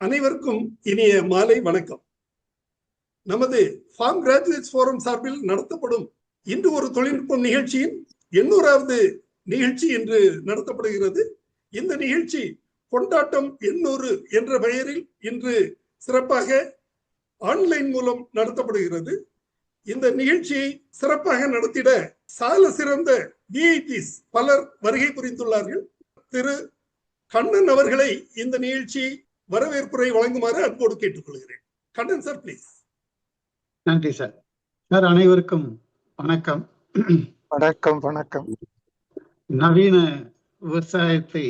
அனைவருக்கும் இனிய மாலை வணக்கம். நமது ஃபார்ம் கிராஜுவேட்ஸ் ஃபோரம் சார்பில் நடத்தப்படும் இன்று ஒரு தொழில்நுட்பம் நிகழ்ச்சியின் 800வது நிகழ்ச்சி இன்று நடத்தப்படுகிறது. இந்த நிகழ்ச்சி கொண்டாட்டம் 800 என்ற பெயரில் இன்று சிறப்பாக ஆன்லைன் மூலம் நடத்தப்படுகிறது. இந்த நிகழ்ச்சியை சிறப்பாக நடத்திட சால சிறந்த விஐபிஸ் பலர் வருகை புரிந்துள்ளார்கள். திரு கண்ணன் அவர்களை இந்த நிகழ்ச்சி வரவேற்புரை வழங்குமாறு அன்போடு கேட்டுக்கொள்கிறேன். Kannan sir, please. நன்றி சார். சார், அனைவருக்கும் வணக்கம். வணக்கம். வணக்கம். நவீன விவசாயத்தை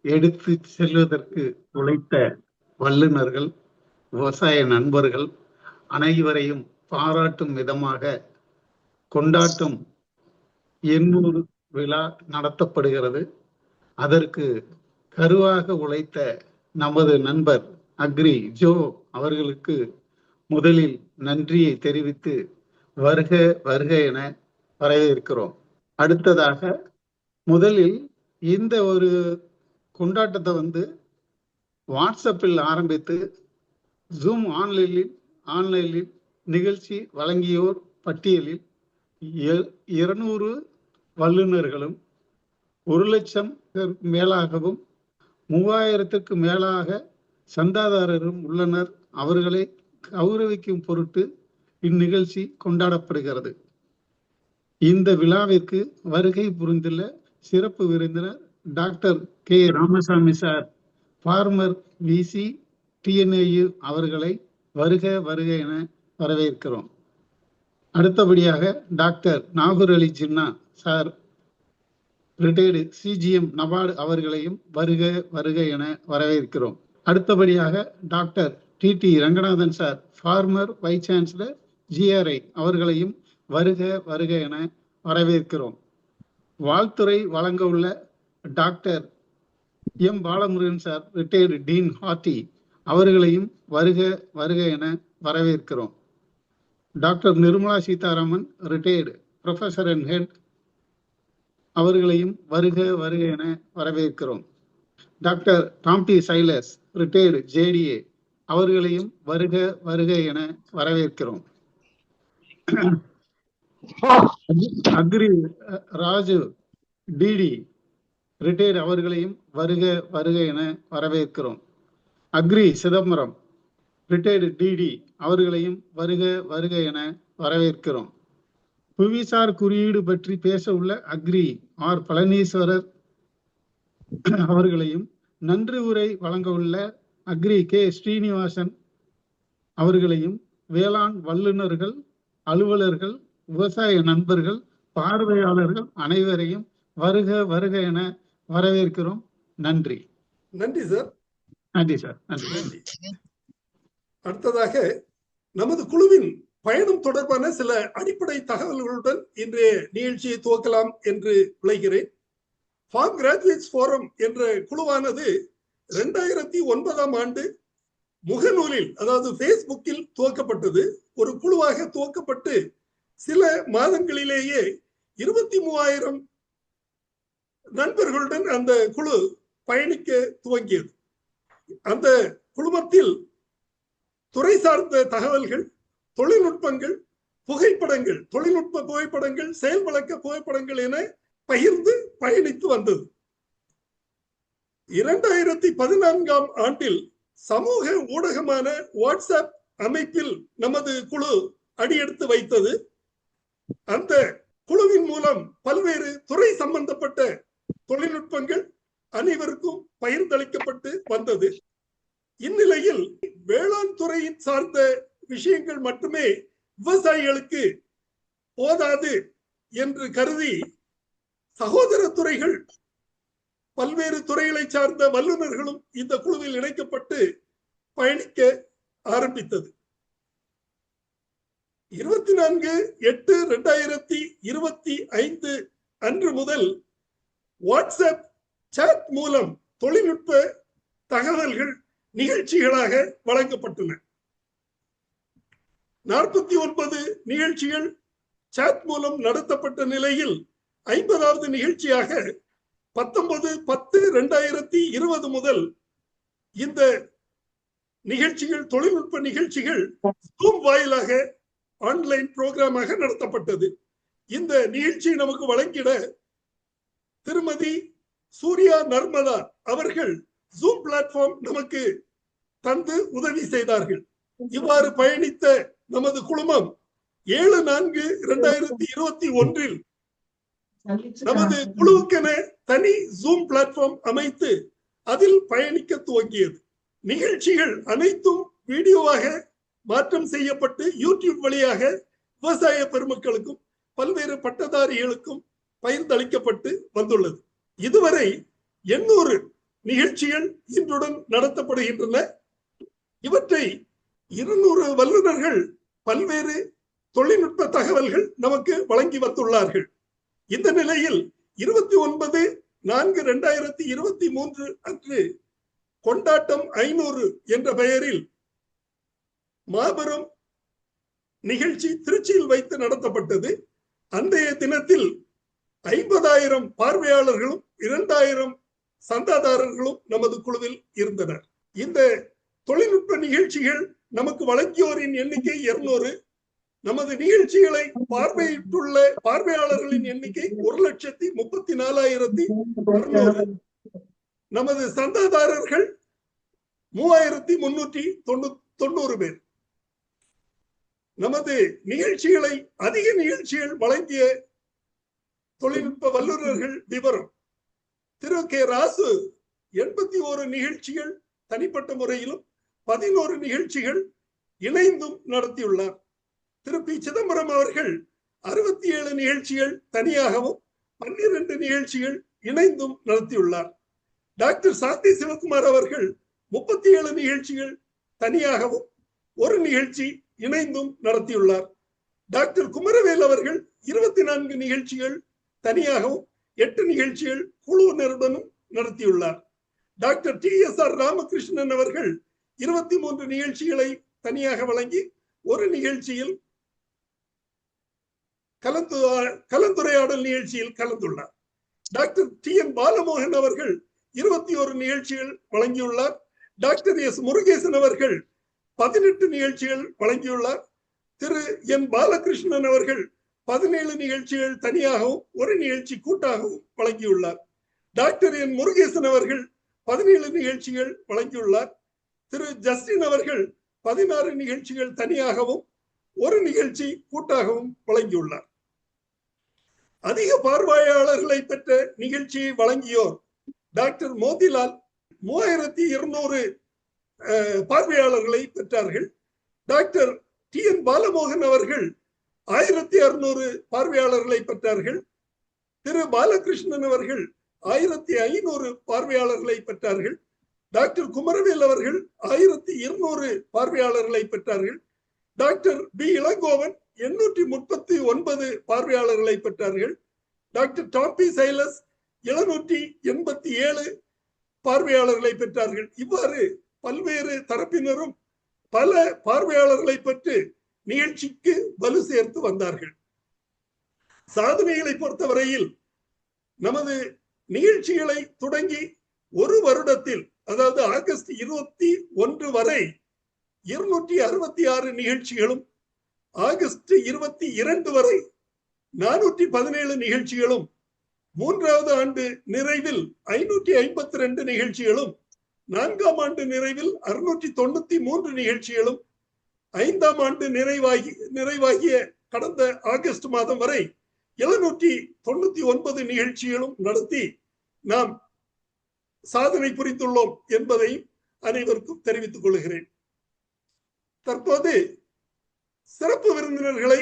எடுத்து செல்வதற்கு உழைத்த வல்லுநர்கள், விவசாய நண்பர்கள் அனைவரையும் பாராட்டும் விதமாக கொண்டாட்டம் 800 விழா நடத்தப்படுகிறது. அதற்கு கருவாக உழைத்த நமது நண்பர் அக்ரி ஜோ அவர்களுக்கு முதலில் நன்றியை தெரிவித்து வருக வருக என வரவேற்கிறோம். அடுத்ததாக முதலில் இந்த ஒரு கொண்டாட்டத்தை வாட்ஸ்அப்பில் ஆரம்பித்து ஜூம் ஆன்லைனில் நிகழ்ச்சி வழங்கியோர் பட்டியலில் 200 வல்லுநர்களும் 1,00,000 மேலாகவும் 3000க்கு மேலாக சந்தாதாரரும் உள்ளனர். அவர்களை கௌரவிக்கும் பொருட்டு இந்நிகழ்ச்சி கொண்டாடப்படுகிறது. இந்த விழாவிற்கு வருகை புரிந்துள்ள சிறப்பு விருந்தினர் doctor K Ramasamy sir, former VC TNAU அவர்களை வருக வருக என வரவேற்கிறோம். அடுத்தபடியாக doctor Nagoor Ali Jinnah sir, retired CGM NABARD அவர்களையும் வருக வருக என வரவேற்கிறோம். அடுத்தபடியாக doctor TT Ranganathan sir, former vice chancellor GRI அவர்களையும் வருக வருக என வரவேற்கிறோம். வாழ்த்துறை வழங்க உள்ள doctor M Balamurugan sir, retired dean horti அவர்களையும் வருக வருக என வரவேற்கிறோம். Doctor Nirmala Seetharaman, retired professor and head அவர்களையும் வருக வருக என வரவேற்கிறோம். டாக்டர் டாம்டி சைலஸ், ரிட்டையர்டு ஜேடிஏ அவர்களையும் வருக வருக என வரவேற்கிறோம். அக்ரி ராஜு டிடி ரிட்டையர்டு அவர்களையும் வருக வருக என வரவேற்கிறோம். அக்ரி சிதம்பரம், ரிட்டையர்டு டிடி அவர்களையும் வருக வருக என வரவேற்கிறோம். புவிசார் குறியீடு பற்றி பேச உள்ள அக்ரி ஆர் பழனீஸ்வரர் அவர்களையும், நன்றி உரை வழங்க உள்ள அக்ரி கே ஸ்ரீனிவாசன் அவர்களையும், வேளாண் வல்லுநர்கள், அலுவலர்கள், விவசாய நண்பர்கள், பார்வையாளர்கள் அனைவரையும் வருக வருக என வரவேற்கிறோம். நன்றி. நன்றி சார். நன்றி சார். நன்றி. அடுத்ததாக நமது குழுவின் பயணம் தொடர்பான சில அடிப்படை தகவல்களுடன் இன்றைய நிகழ்ச்சியை துவக்கலாம் என்று விளைகிறேன். ஃபார்ம் கிராஜுவேட்ஸ் ஃபோரம் என்ற குழுவானது 2009ஆம் ஆண்டு முகநூலில், அதாவது பேஸ்புக்கில் துவக்கப்பட்டது. ஒரு குழுவாக துவக்கப்பட்டு சில மாதங்களிலேயே 23,000 நண்பர்களுடன் அந்த குழு பயணிக்க துவங்கியது. அந்த குழுமத்தில் துறை சார்ந்த தகவல்கள், தொழில்நுட்பங்கள், புகைப்படங்கள், தொழில்நுட்ப புகைப்படங்கள், செயல் வழக்க புகைப்படங்கள் என பகிர்ந்து பயணித்து வந்தது. 2014ஆம் ஆண்டில் சமூக ஊடகமான வாட்ஸ்அப் அமைப்பில் நமது குழு அடியெடுத்து வைத்தது. அந்த குழுவின் மூலம் பல்வேறு துறை சம்பந்தப்பட்ட தொழில்நுட்பங்கள் அனைவருக்கும் பகிர்ந்தளிக்கப்பட்டு வந்தது. இந்நிலையில் வேளாண் துறையின் சார்ந்த விஷயங்கள் மட்டுமே விவசாயிகளுக்கு போதாது என்று கருதி சகோதர துறைகள், பல்வேறு துறைகளை சார்ந்த வல்லுநர்களும் இந்த குழுவில் இணைக்கப்பட்டு பயணிக்க ஆரம்பித்தது. 24/8/2025 அன்று முதல் வாட்ஸ்அப் சாட் மூலம் தொழில்நுட்ப தகவல்கள் நிகழ்ச்சிகளாக வழங்கப்பட்டன. 49 நிகழ்ச்சிகள் சாட் மூலம் நடத்தப்பட்ட நிலையில் 50வது நிகழ்ச்சியாக 19/10/2020 முதல் இந்த நிகழ்ச்சிகள், தொழில்நுட்ப நிகழ்ச்சிகள் ஜூம் வாயிலாக ஆன்லைன் புரோகிராமாக நடத்தப்பட்டது. இந்த நிகழ்ச்சியை நமக்கு வழங்கிட திருமதி சூர்யா நர்மதா அவர்கள் ஜூம் பிளாட்ஃபார்ம் நமக்கு தந்து உதவி செய்தார்கள். இவ்வாறு பயணித்த நமது குழுமம் 7/4/2021 நமது குழுவுக்கென தனி ஜூம் பிளாட்ஃபார்ம் அமைத்து அதில் பயணிக்க துவங்கியது. நிகழ்ச்சிகள் அனைத்தும் வீடியோவாக மாற்றம் செய்யப்பட்டு யூடியூப் வழியாக விவசாய பெருமக்களுக்கும் பல்வேறு பட்டதாரிகளுக்கும் பகிர்ந்தளிக்கப்பட்டு வந்துள்ளது. இதுவரை 800 நிகழ்ச்சிகள் இன்றுடன் நடத்தப்படுகின்றன. இவற்றை 200 வல்லுநர்கள் பல்வேறு தொழில்நுட்ப தகவல்கள் நமக்கு வழங்கி வந்துள்ளார்கள். இந்த நிலையில் 29/4/2023 அன்று கொண்டாட்டம் 500 என்ற பெயரில் மாபெரும் நிகழ்ச்சி திருச்சியில் வைத்து நடத்தப்பட்டது. அன்றைய தினத்தில் 50,000 பார்வையாளர்களும் 2,000 சந்தாதாரர்களும் நமது குழுவில் இருந்தனர். இந்த தொழில்நுட்ப நிகழ்ச்சிகள் நமக்கு வழங்கியோரின் எண்ணிக்கை 200. நமது நிகழ்ச்சிகளை பார்வையிட்டுள்ள பார்வையாளர்களின் எண்ணிக்கை 1,34,600. நமது சந்தாதாரர்கள் 3,390 பேர். நமது நிகழ்ச்சிகளை அதிக நிகழ்ச்சிகள் வழங்கிய தொழில்நுட்ப வல்லுநர்கள் விவரம்: திரு கே ராசு 81 நிகழ்ச்சிகள் தனிப்பட்ட முறையிலும் 11 நிகழ்ச்சிகள் இணைந்தும் நடத்தியுள்ளார். திரு பி சிதம்பரம் அவர்கள் 67 நிகழ்ச்சிகள் தனியாகவும் 12 நிகழ்ச்சிகள் இணைந்தும் நடத்தியுள்ளார். டாக்டர் சாந்தி சிவகுமார் அவர்கள் 37 நிகழ்ச்சிகள் தனியாகவும் 1 நிகழ்ச்சி இணைந்தும் நடத்தியுள்ளார். டாக்டர் குமரவேல் அவர்கள் 24 நிகழ்ச்சிகள் தனியாகவும் 8 நிகழ்ச்சிகள் குழுவினருடனும் நடத்தியுள்ளார். டாக்டர் TSR ராமகிருஷ்ணன் அவர்கள் 23 நிகழ்ச்சிகளை தனியாக வழங்கி 1 நிகழ்ச்சியில் கலந்துரையாடல் நிகழ்ச்சியில் கலந்துள்ளார். டாக்டர் TN பாலமோகன் அவர்கள் 21 நிகழ்ச்சிகள் வழங்கியுள்ளார். டாக்டர் S முருகேசன் அவர்கள் 18 நிகழ்ச்சிகள் வழங்கியுள்ளார். திரு N பாலகிருஷ்ணன் அவர்கள் 17 நிகழ்ச்சிகள் தனியாகவும் 1 நிகழ்ச்சி கூட்டாகவும் வழங்கியுள்ளார். டாக்டர் N முருகேசன் அவர்கள் 17 நிகழ்ச்சிகள் வழங்கியுள்ளார். திரு ஜஸ்டின் அவர்கள் 16 நிகழ்ச்சிகள் தனியாகவும் 1 நிகழ்ச்சி கூட்டாகவும் வழங்கியுள்ளார். அதிக பார்வையாளர்களை பெற்ற நிகழ்ச்சியை வழங்கியோர் டாக்டர் மோதிலால் 3200 பார்வையாளர்களை பெற்றார்கள். டாக்டர் TN பாலமோகன் அவர்கள் 1600 பார்வையாளர்களை பெற்றார்கள். திரு பாலகிருஷ்ணன் அவர்கள் 1500 பார்வையாளர்களை பெற்றார்கள். டாக்டர் குமரவேல் அவர்கள் 1200 பார்வையாளர்களை பெற்றார்கள். டாக்டர் B இளங்கோவன் 839 பார்வையாளர்களை பெற்றார்கள். டாக்டர் டாம்பி சைலஸ் 787 பார்வையாளர்களை பெற்றார்கள். இவ்வாறு பல்வேறு தரப்பினரும் பல பார்வையாளர்களை பெற்று நிகழ்ச்சிக்கு வலு சேர்த்து வந்தார்கள். சாதனைகளை பொறுத்தவரையில் நமது நிகழ்ச்சிகளை தொடங்கி 1 வருடத்தில், அதாவது ஆகஸ்ட் 21 வரை 266 நிகழ்ச்சிகளும், ஆகஸ்ட் 22 வரை 417 நிகழ்ச்சிகளும், 3வது ஆண்டு நிறைவில் 552 நிகழ்ச்சிகளும், 4ஆம் ஆண்டு நிறைவில் 693 நிகழ்ச்சிகளும், 5ஆம் ஆண்டு நிறைவாகிய கடந்த ஆகஸ்ட் மாதம் வரை 799 நிகழ்ச்சிகளும் நடத்தி நாம் சாதனை புரிந்துள்ளோம் என்பதை அனைவருக்கும் தெரிவித்துக் கொள்கிறேன். தற்போது சிறப்பு விருந்தினர்களை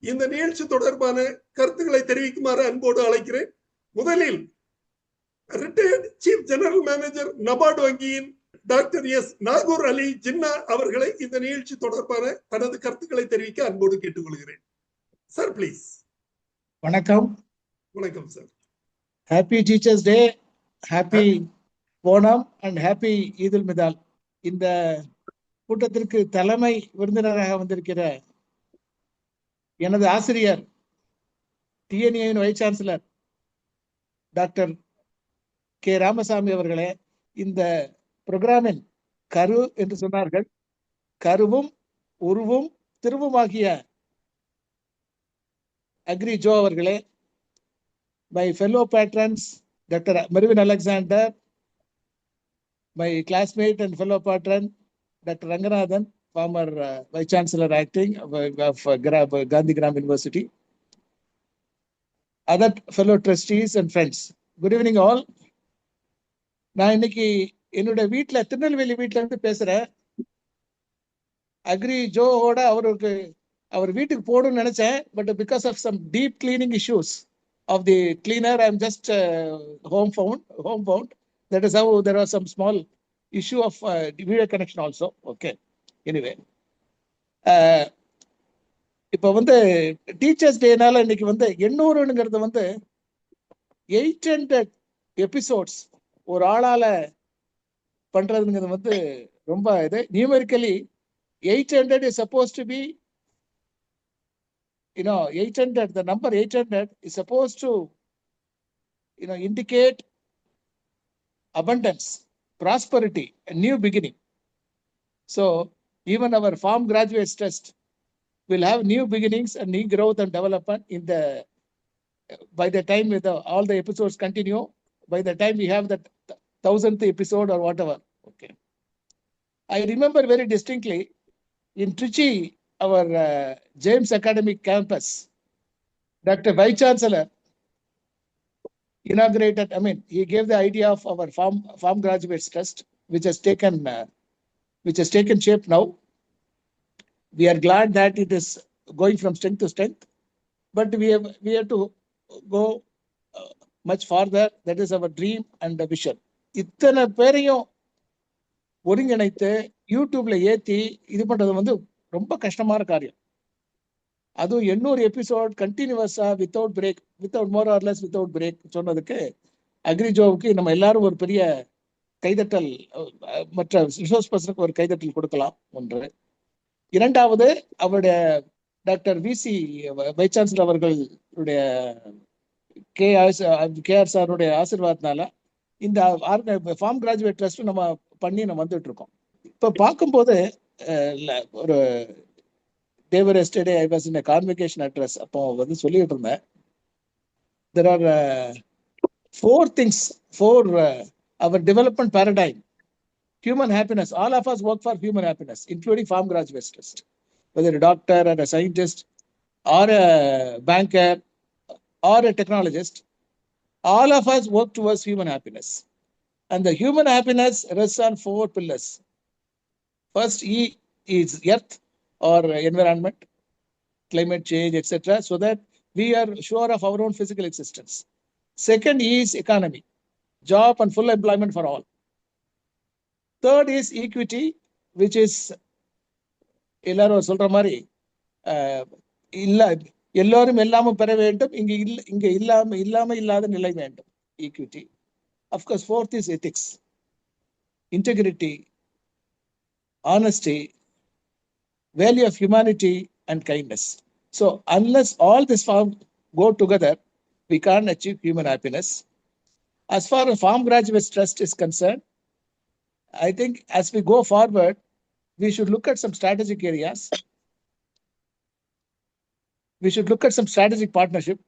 இந்த நிகழ்ச்சி தொடர்பான கருத்துக்களை தெரிவிக்குமாறு அன்போடு அழைக்கிறேன். முதலில் retired chief general manager NABARD வங்கியின் டாக்டர் S நாகூர் அலி ஜின்னா அவர்களை இந்த நிகழ்ச்சி தொடர்பான தனது கருத்துக்களை தெரிவிக்க அன்போடு கேட்டுக்கொள்கிறேன். Sir please. வணக்கம். வணக்கம் sir. Happy teachers day, happy Onam and happy Eid ul மிதால். இந்த கூட்டத்திற்கு தலைமை விருந்தினராக வந்திருக்கிற எனது ஆசிரியர் TNAவின் vice chancellor doctor K Ramasamy அவர்களே, இந்த புரோகிராமின் கரு என்று சொன்னார்கள். கருவும் உருவும் திருவுமாகிய அக்ரி ஜோ அவர்களே, my fellow patrons, Dr. Mervyn Alexander, my classmate and fellow patron, Dr. Ranganathan, former Vice Chancellor acting of Gandhi Gram University, other fellow trustees and friends. Good evening all. நான் இன்னைக்கு என்னோட வீட்டில் திருநெல்வேலி வீட்டில இருந்து பேசுறேன். Agri ஜோவோட அவர் வீட்டுக்கு போகணும்னு நினைச்சேன். But because of some deep cleaning issues of the cleaner, I am just home bound. That is how there was some small issue of video connection also. Okay. Anyway, இப்போ டீச்சர்ஸ் டேனால இன்னைக்கு 800ங்கிறது 800 episodes ஒரு ஆளால பண்றதுங்கிறது ரொம்ப இது. Numerically 800 is supposed to be, 800, the number 800 is supposed to, indicate abundance, prosperity, a new beginning. So even our farm graduates test will have new beginnings and new growth and development by the time all the episodes continue, by the time we have that 1000th episode or whatever. Okay. I remember very distinctly in Trichy, our James Academic Campus, Dr. Vice Chancellor inaugurated, he gave the idea of our farm graduates trust, which has taken shape now. We are glad that it is going from strength to strength, but we have to go much farther. That is our dream and the vision. இத்தனை பேரையும் ஒருங்கிணைத்து யூடியூப்ல ஏத்தி இது பண்றது ரொம்ப கஷ்டமான காரியம். அதுவும் 800 எபிசோட் கண்டினியூவஸா without more or less without break சொன்னதுக்கு அக்ரிஜோவுக்கு நம்ம எல்லாரும் ஒரு பெரிய கைதட்டல், மற்ற ரிசோர்ஸ் பர்சனுக்கு ஒரு கைதட்டல் கொடுக்கலாம். ஒன்று. இரண்டாவது, அவருடைய டாக்டர் விசி வைஸ் சான்சலர் அவர்களுடைய கேஆர் சாருடைய ஆசீர்வாதத்தினால இந்த ஃபார்ம் கிராஜுவேட் ட்ரஸ்ட் நம்ம வந்துட்டு இருக்கோம். இப்ப பார்க்கும்போது ஒரு தேவர் yesterday I was in a convocation address. அப்போ சொல்லிட்டு இருந்தேன், there are 4 things for our development paradigm. Human happiness. All of us work for human happiness, including farm graduates trust. Whether a doctor or a scientist or a banker or a technologist, all of us work towards human happiness. And the human happiness rests on 4 pillars. First, E is earth or environment, climate change, etc., so that we are sure of our own physical existence. Second is economy, job and full employment for all. Third is equity, which is எல்லாரும் சொல்ற மாதிரி எல்லாரும் எல்லாமும் பெற வேண்டும், இங்க இல்லாத நிலை வேண்டும், equity. Of course, fourth is ethics, integrity, honesty, value of humanity and kindness. So unless all this go together, we can't achieve human happiness. As far as Farm Graduates Trust is concerned, I think as we go forward, we should look at some strategic areas. We should look at some strategic partnership,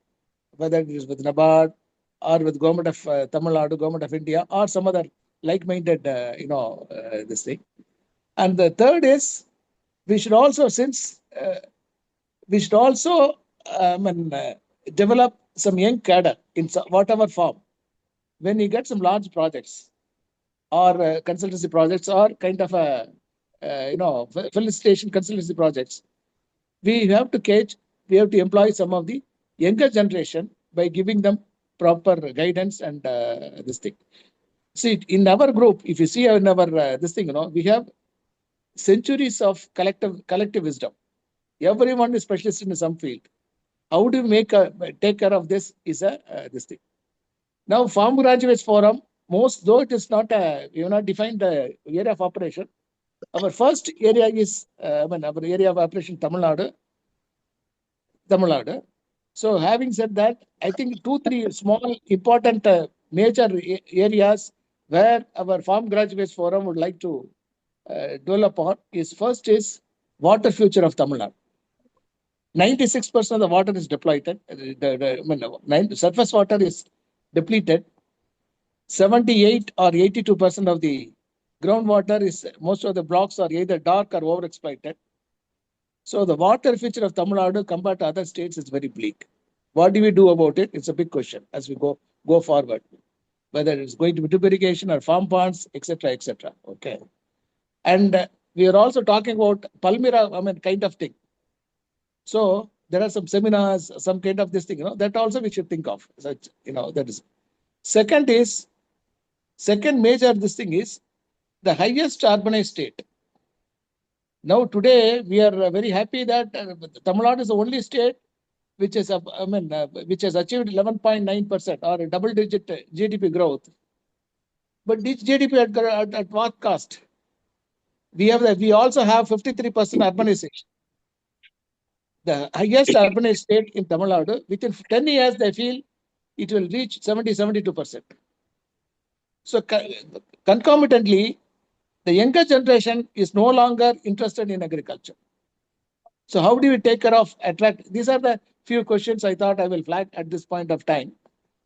whether it is with NABARD or with government of Tamil Nadu, government of India, or some other like-minded, this thing. And the third is, we should also, develop some young cadre in whatever form. When you get some large projects or consultancy projects or kind of felicitation consultancy projects, we have to employ some of the younger generation by giving them proper guidance and this thing. See, in our group, if you see in our this thing, we have centuries of collective wisdom. Everyone is specialist in some field. How do you take care of this is this thing. Now, Farm Graduates Forum, though it is not we have not defined the area of operation. Our first area is our area of operation Tamil Nadu. So having said that, I think 2-3 small important major areas where our Farm Graduates Forum would like to dwell upon is first is water future of Tamil Nadu. 96% of the water is depleted. Surface water is depleted. 78 or 82% of the groundwater is, most of the blocks are either dark or overexploited. So the water future of Tamil Nadu compared to other states is very bleak. What do we do about it? It's a big question as we go forward. Whether it's going to be drip irrigation or farm ponds, etc., etc. Okay. And we are also talking about Palmyra, kind of thing. So there are some seminars, some kind of this thing, that also we should think of. Such, that is. Second major this thing is the highest urbanized state. Now today we are very happy that Tamil Nadu is the only state which is, which has achieved 11.9% or a double-digit GDP growth. But this GDP at what cost? We also have 53% urbanization. The highest urbanized state in Tamil Nadu, within 10 years, they feel it will reach 72%. So concomitantly, the younger generation is no longer interested in agriculture. So how do we take care of attract? These are the few questions I thought I will flag at this point of time.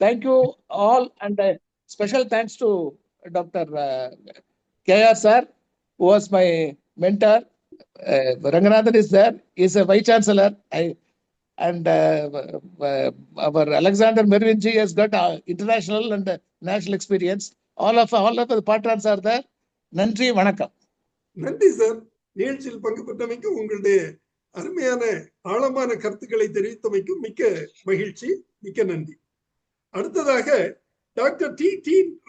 Thank you all, and special thanks to Dr. KR sir, who was my mentor. Ranganathan is there. He's a vice chancellor. And our Alexander Mervinji has got international and national experience. All of the patrons are there. நன்றி வணக்கம். நன்றி sir. நிகழ்ச்சியில் பங்கு பெற்றமைக்கும் உங்களுடைய அருமையான ஆழமான கருத்துக்களை தெரிவித்தமைக்கும் மிக்க மகிழ்ச்சி, மிக்க நன்றி. அடுத்ததாக doctor D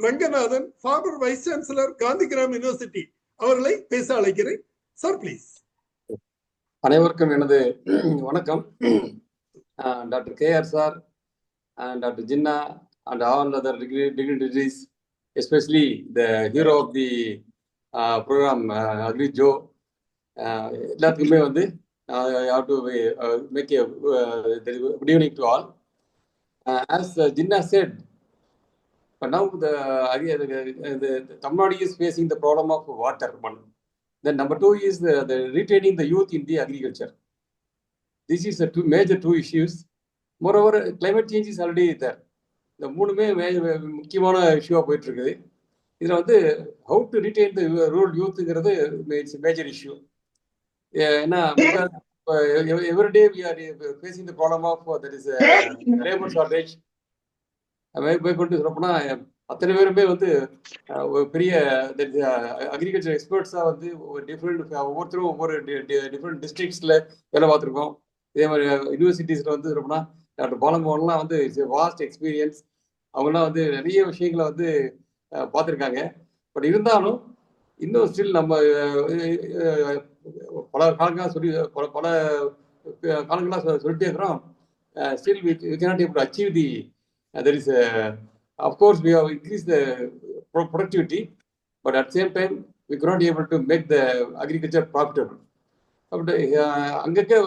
Ranganathan, former vice chancellor, Gandhigram university அவர்களை பேச அழைக்கிறேன். Sir please. அனைவருக்கும் எனது வணக்கம். Doctor KR sir and Dr. Jinnah and all other dignitaries, especially the hero of the program, Agri Joe. எல்லாத்துக்குமே வந்து I have to make a good evening to all. As Jinnah said, but now the Tamil Nadu is facing the problem of water. Then number two is the retaining the youth in the agriculture. This is the major two issues. Moreover, climate change is already there. The மூணுமே முக்கியமான இஷ்யூவாக போயிட்டு இருக்குது. இதில் வந்து how to retain the rural யூத்துங்கிறது it's major issue. ஏன்னா everyday we are facing the problem of that is labour shortage. கொண்டு சொல்லப்போனா அத்தனை பேருமே வந்து ஒரு பெரிய அக்ரிகல்ச்சர் எக்ஸ்பர்ட்ஸாக வந்து ஒவ்வொருத்தரும் ஒவ்வொரு டிஃப்ரெண்ட் டிஸ்ட்ரிக்ட்ஸில் வேலை பார்த்துருக்கோம். இதே மாதிரி யூனிவர்சிட்டிஸில் வந்து சொல்லப்போனா டாக்டர் பாலமோகன்லாம் வந்து இட்ஸ் வாஸ்ட் எக்ஸ்பீரியன்ஸ். அவங்களாம் வந்து நிறைய விஷயங்களை வந்து பார்த்துருக்காங்க. பட் இருந்தாலும் இன்னும் ஸ்டில் நம்ம பல காலங்களாக பல காலங்களாக சொல்லிட்டே இருக்கிறோம். Still we cannot able to achieve the there is of course we have increased the productivity, but at the same time we could not be able to make the agriculture profitable. அப்படி அங்கங்கே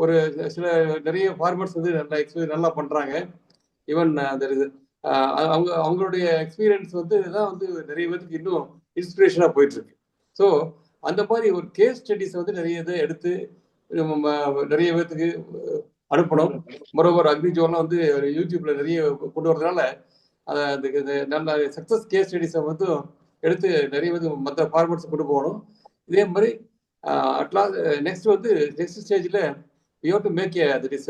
ஒரு சில நிறைய farmers வந்து நல்லா பண்ணுறாங்க. Even அவங்களுடைய experience வந்து தான் வந்து நிறைய பேருக்கு இன்னும் இன்ஸ்பிரேஷனாக போயிட்டுருக்கு. ஸோ அந்த மாதிரி ஒரு கேஸ் ஸ்டடிஸை வந்து நிறைய இதை எடுத்து நிறைய பேர்த்துக்கு அனுப்பணும். மொரோவர் அக்ரிஜோலாம் வந்து யூடியூப்ல நிறைய கொண்டு வரதுனால நல்ல சக்ஸஸ் கேஸ் ஸ்டடிஸை வந்து எடுத்து நிறைய வந்து மற்ற ஃபார்மர்ஸ் கொண்டு போகணும். இதே மாதிரி அட்லாஸ்ட் நெக்ஸ்ட் ஸ்டேஜில் we have to make that is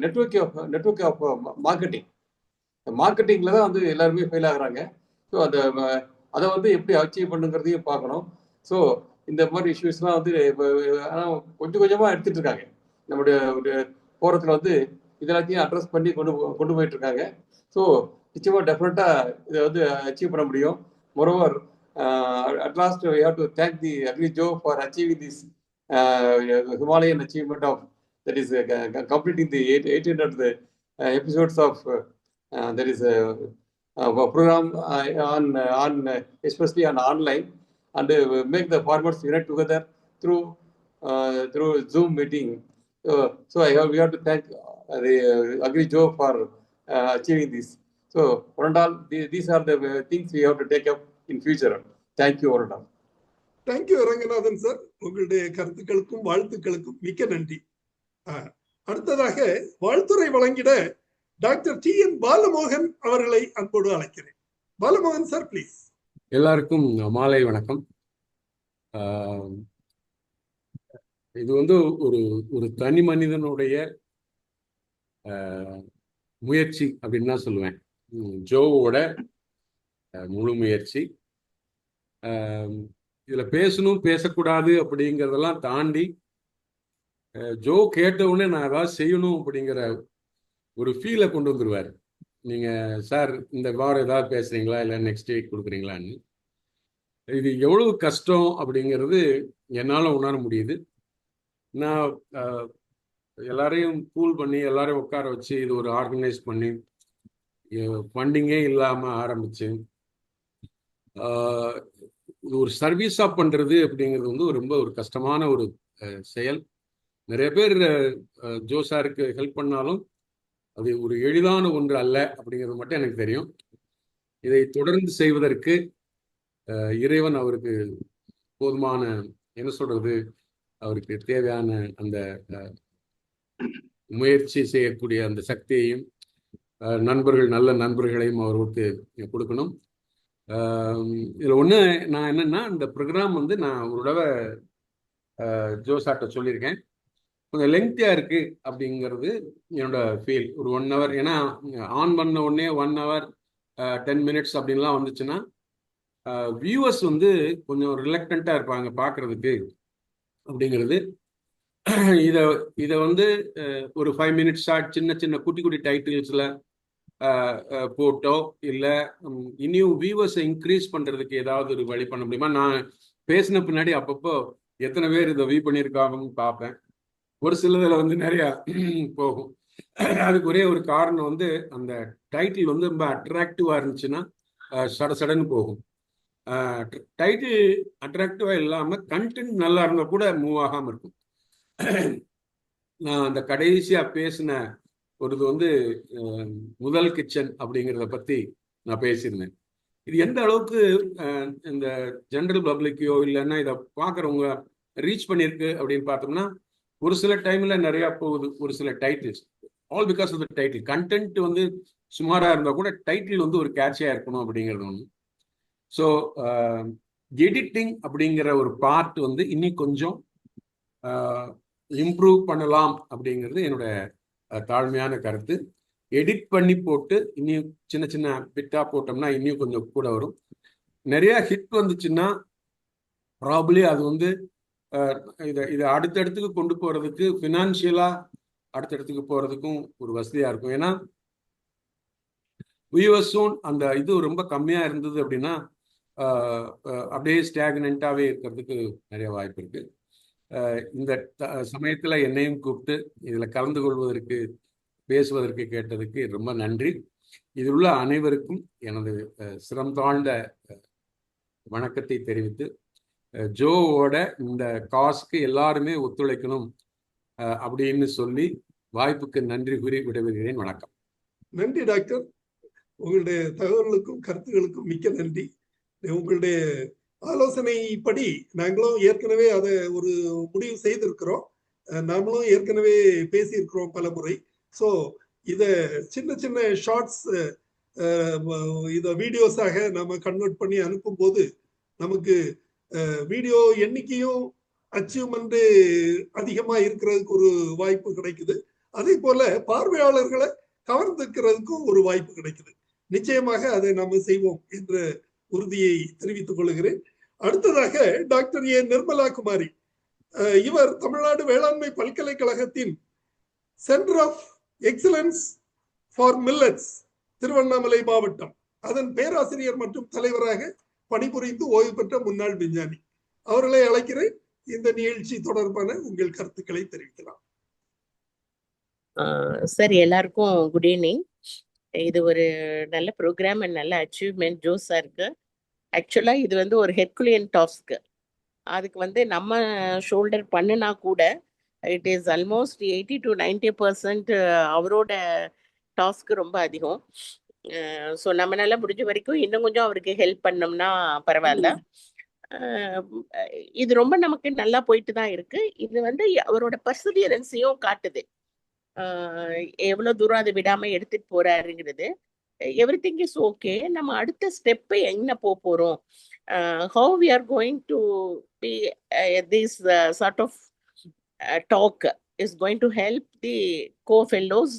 network of marketing. மார்க்கெட்டிங்கில் தான் வந்து எல்லாருமே ஃபெயில் ஆகுறாங்க. ஸோ அதை வந்து எப்படி அச்சீவ் பண்ணுங்கிறதையும் பார்க்கணும். ஸோ இந்த மாதிரி இஷ்யூஸ்லாம் வந்து ஆனால் கொஞ்சம் கொஞ்சமாக எடுத்துகிட்டு இருக்காங்க. நம்முடைய போகிறதுல வந்து இதெல்லாத்தையும் அட்ரஸ் பண்ணி கொண்டு போயிட்டு இருக்காங்க. ஸோ நிச்சயமாக டெஃபினட்டாக இதை வந்து அச்சீவ் பண்ண முடியும். Moreover at last we have to thank the Agri Joe for achieving this Himalayan achievement of that is completing the 800 episodes of that is a program on especially on online, and make the farmers unite together through Zoom meeting. So we have to thank the Agri Joe for achieving this. So one and all, these are the things we have to take up in future. Thank you வருடம். Thank you Ranganathan sir, உங்களுடைய கருத்துக்களுக்கும் வாழ்த்துக்களுக்கும் மிக்க நன்றி. அடுத்ததாக வாழ்த்துறை வழங்கிட doctor TN Balamohan அவர்களை அன்போடு அழைக்கிறேன். Balamohan sir, please. எல்லாருக்கும் மாலை வணக்கம். இது வந்து ஒரு ஒரு தனி மனிதனுடைய முயற்சி அப்படின்னு தான் சொல்லுவேன். ஜோவோட முழு முயற்சி. இதுல பேசணும் பேசக்கூடாது அப்படிங்கிறதெல்லாம் தாண்டி ஜோ கேட்ட உடனே நான் ஏதாவது செய்யணும் அப்படிங்கிற ஒரு ஃபீலை கொண்டு வந்துருவார். நீங்க சார் இந்த வாரம் ஏதாவது பேசுறீங்களா, இல்லை நெக்ஸ்ட் வீக் கொடுக்குறீங்களான்னு. இது எவ்வளவு கஷ்டம் அப்படிங்கிறது என்னால் உணர முடியுது. நான் எல்லாரையும் கூல் பண்ணி எல்லாரையும் உட்கார வச்சு இது ஒரு ஆர்கனைஸ் பண்ணி ஃபண்டிங்கே இல்லாமல் ஆரம்பிச்சு இது ஒரு சர்வீஸாக பண்ணுறது அப்படிங்கிறது வந்து ரொம்ப ஒரு கஷ்டமான ஒரு செயல். நிறைய பேர் ஜோ சாருக்கு ஹெல்ப் பண்ணாலும் அது ஒரு எளிதான ஒன்று அல்ல அப்படிங்கிறது மட்டும் எனக்கு தெரியும். இதை தொடர்ந்து செய்வதற்கு இறைவன் அவருக்கு போதுமான, என்ன சொல்றது, அவருக்கு தேவையான அந்த முயற்சி செய்யக்கூடிய அந்த சக்தியையும் நண்பர்கள், நல்ல நண்பர்களையும் அவருக்கு கொடுக்கணும். இதில் ஒன்று நான் என்னன்னா, இந்த ப்ரோக்ராம் வந்து நான் ஒரு தடவை ஜோசாட்ட சொல்லியிருக்கேன், கொஞ்சம் லெங்க்தியாக இருக்கு அப்படிங்கிறது என்னோட ஃபீல். ஒரு 1 hour, ஏன்னா ஆன் பண்ண உடனே 1 hour 10 minutes அப்படின்லாம் வந்துச்சுன்னா வியூவர்ஸ் வந்து கொஞ்சம் ரிலக்டண்ட்டாக இருப்பாங்க பார்க்குறதுக்கு அப்படிங்கிறது. இதை வந்து ஒரு 5 minutes சின்ன சின்ன குட்டி குட்டி டைட்டில்ஸில் போட்டோ இல்லை இனியும் வியூவர்ஸை இன்க்ரீஸ் பண்ணுறதுக்கு ஏதாவது ஒரு வழி பண்ண முடியுமா? நான் பேசின பின்னாடி அப்பப்போ எத்தனை பேர் இதை வியூ பண்ணியிருக்காங்கன்னு பார்ப்பேன். ஒரு சிலதில் வந்து நிறையா போகும். அதுக்கு ஒரே ஒரு காரணம் வந்து அந்த டைட்டில் வந்து ரொம்ப அட்ராக்டிவாக இருந்துச்சுன்னா சடன்னு போகும். டைட்டில் அட்ராக்டிவாக இல்லாமல் கண்டென்ட் நல்லா இருந்தால் கூட மூவ் ஆகாமல் இருக்கும். நான் அந்த கடைசியாக பேசின ஒரு இது வந்து முதல் கிச்சன் அப்படிங்கிறத பற்றி நான் பேசியிருந்தேன். இது எந்த அளவுக்கு இந்த ஜென்ரல் பப்ளிக்கையோ இல்லைன்னா இதை பார்க்குறவங்க ரீச் பண்ணியிருக்கு அப்படின்னு பார்த்தோம்னா, ஒரு சில டைமில் நிறையா போகுது. ஒரு சில titles all because of the title. Content வந்து சுமாராக இருந்தால் கூட டைட்டில் வந்து ஒரு கேட்சியாக இருக்கணும் அப்படிங்கிறது ஒன்று. ஸோ எடிட்டிங் அப்படிங்கிற ஒரு பார்ட் வந்து இன்னும் கொஞ்சம் இம்ப்ரூவ் பண்ணலாம் அப்படிங்கிறது என்னோட தாழ்மையான கருத்து. எடிட் பண்ணி போட்டு இன்னும் சின்ன சின்ன பிட்டாக போட்டோம்னா இன்னும் கொஞ்சம் கூட வரும். நிறையா ஹிட் வந்துச்சுன்னா ப்ராபப்ளி அது வந்து இதை அடுத்தடுத்துக்கு கொண்டு போகிறதுக்கு ஃபினான்ஷியலாக அடுத்தடுத்துக்கு போகிறதுக்கும் ஒரு வசதியாக இருக்கும். ஏன்னா வியூவர்ஸும் அந்த இது ரொம்ப கம்மியாக இருந்தது அப்படின்னா அப்படியே ஸ்டாக்னண்ட்டாகவே இருக்கிறதுக்கு நிறைய வாய்ப்பு இருக்குது. இந்த சமயத்தில் என்னையும் கூப்பிட்டு இதில் கலந்து கொள்வதற்கு, பேசுவதற்கு கேட்டதுக்கு ரொம்ப நன்றி. இதில் உள்ள அனைவருக்கும் எனது சிரம் தாழ்ந்த வணக்கத்தை தெரிவித்து, ஜோவோட இந்த காஸ்க்கு எல்லாருமே ஒத்துழைக்கணும் அப்படின்னு சொல்லி வாய்ப்புக்கு நன்றி கூறி விடைபெறுகிறேன். வணக்கம். நன்றி டாக்டர். உங்களுடைய தகவல்களுக்கும் கருத்துகளுக்கும் மிக்க நன்றி. உங்களுடைய ஆலோசனைப்படி நாங்களும் ஏற்கனவே அதை ஒரு முடிவு செய்திருக்கிறோம். நாமளும் ஏற்கனவே பேசியிருக்கிறோம் பல முறை. ஸோ இதை சின்ன சின்ன ஷார்ட்ஸ் இதை வீடியோஸாக நம்ம கன்வெர்ட் பண்ணி அனுப்பும்போது நமக்கு வீடியோ எண்ணிக்கையும் அச்சீவ்மெண்ட் அதிகமா இருக்கிறதுக்கு ஒரு வாய்ப்பு கிடைக்குது. அதே போல பார்வையாளர்களை கவர்ந்துக்கிறதுக்கும் ஒரு வாய்ப்பு கிடைக்குது. நிச்சயமாக அதை நம்ம செய்வோம் என்ற உறுதியை தெரிவித்துக் கொள்கிறேன். அடுத்ததாக டாக்டர் ஏ நிர்மலா குமாரி. இவர் தமிழ்நாடு வேளாண்மை பல்கலைக்கழகத்தின் centre of excellence for millets Tiruvannamalai மாவட்டம், அதன் பேராசிரியர் மற்றும் தலைவராக பணிபுரிந்து ஓய்வு பெற்ற முன்னாள் விஞ்ஞானி. அவர்களை அழைக்கிறேன். இந்த நிகழ்ச்சி தொடர்பான உங்கள் கருத்துக்களை தெரிவிக்கலாம். சார், எல்லாருக்கும் குட் ஈவினிங். இது ஒரு நல்ல ப்ரோக்ராம் அண்ட் நல்ல அச்சீவ்மெண்ட் ஜோ சாருக்கு. ஆக்சுவலா இது வந்து ஒரு ஹெர்குலியன் டாஸ்க். அதுக்கு வந்து நம்ம ஷோல்டர் பண்ணுனா கூட இட் இஸ் ஆல்மோஸ்ட் 80 to 90% அவரோட டாஸ்க் ரொம்ப அதிகம். ஸோ நம்மளால முடிஞ்ச வரைக்கும் இன்னும் கொஞ்சம் அவருக்கு ஹெல்ப் பண்ணோம்னா பரவாயில்ல. இது ரொம்ப நமக்கு நல்லா போயிட்டு தான் இருக்கு. இது வந்து அவரோட பர்சவியரன்ஸையும் காட்டுது. எவ்வளவு தூரம் அதை விடாம எடுத்துட்டு போறாருங்கிறது. Everything is okay. நம்ம அடுத்த ஸ்டெப் என்ன போறோம், how we are going to be this sort of talk is going to help the co-fellows,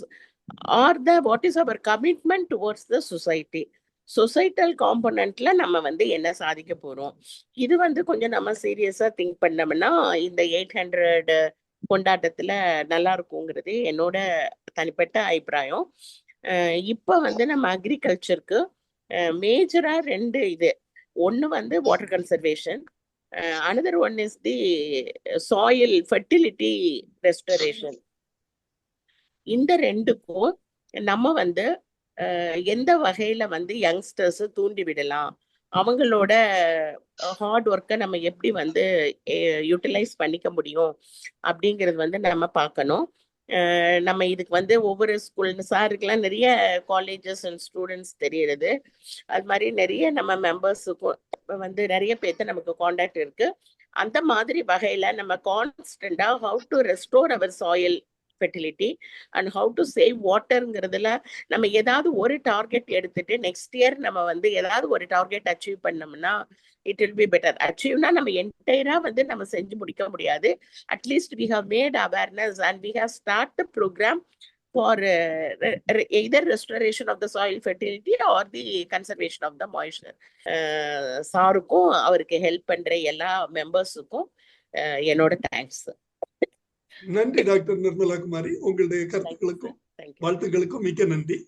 or what is our commitment towards the society. Societal காம்பனண்ட்ல நம்ம வந்து என்ன சாதிக்க போறோம், இது வந்து கொஞ்சம் நம்ம சீரியஸா திங்க் பண்ணோம்னா இந்த 800 கொண்டாட்டத்துல நல்லா இருக்குங்கிறது என்னோட தனிப்பட்ட அபிப்பிராயம். இப்ப வந்து நம்ம அக்ரிகல்ச்சருக்கு மேஜரா 2 இது. ஒண்ணு வந்து water conservation, another one is the soil fertility restoration. இந்த 2க்கும் நம்ம வந்து எந்த வகையில வந்து யங்ஸ்டர்ஸ் தூண்டி விடலாம், அவங்களோட ஹார்ட் ஒர்க்கை நம்ம எப்படி வந்து யூட்டிலைஸ் பண்ணிக்க முடியும் அப்படிங்கிறது வந்து நம்ம பார்க்கணும். நம்ம இதுக்கு வந்து ஒவ்வொரு ஸ்கூல் சாருக்கெல்லாம் நிறைய காலேஜஸ் அண்ட் ஸ்டூடெண்ட்ஸ் தெரியுது. அது மாதிரி நிறைய நம்ம மெம்பர்ஸுக்கும் வந்து நிறைய பேர்த்த நமக்கு காண்டாக்ட் இருக்கு. அந்த மாதிரி வகையில நம்ம கான்ஸ்டன்டா how to restore our soil fertility and how to save வாட்டருங்கிறதுல நம்ம ஏதாவது ஒரு டார்கெட் எடுத்துட்டு நெக்ஸ்ட் இயர் நம்ம வந்து ஏதாவது ஒரு டார்கெட் அச்சீவ் பண்ணோம்னா இட் வில் பி பெட்டர். அச்சீவ்னா நம்ம என்டையரா வந்து நம்ம செஞ்சு முடிக்க முடியாது. At least we have made awareness and we have start the program for either restoration of the soil fertility or the conservation of the moisture. சாருக்கும் அவருக்கு ஹெல்ப் பண்ற எல்லா மெம்பர்ஸுக்கும் என்னோட தேங்க்ஸ். நன்றி டாக்டர் நிர்மலா குமாரி. உங்களுடைய கருத்துக்களுக்கும் வாழ்த்துக்களுக்கும் மிக்க நன்றி.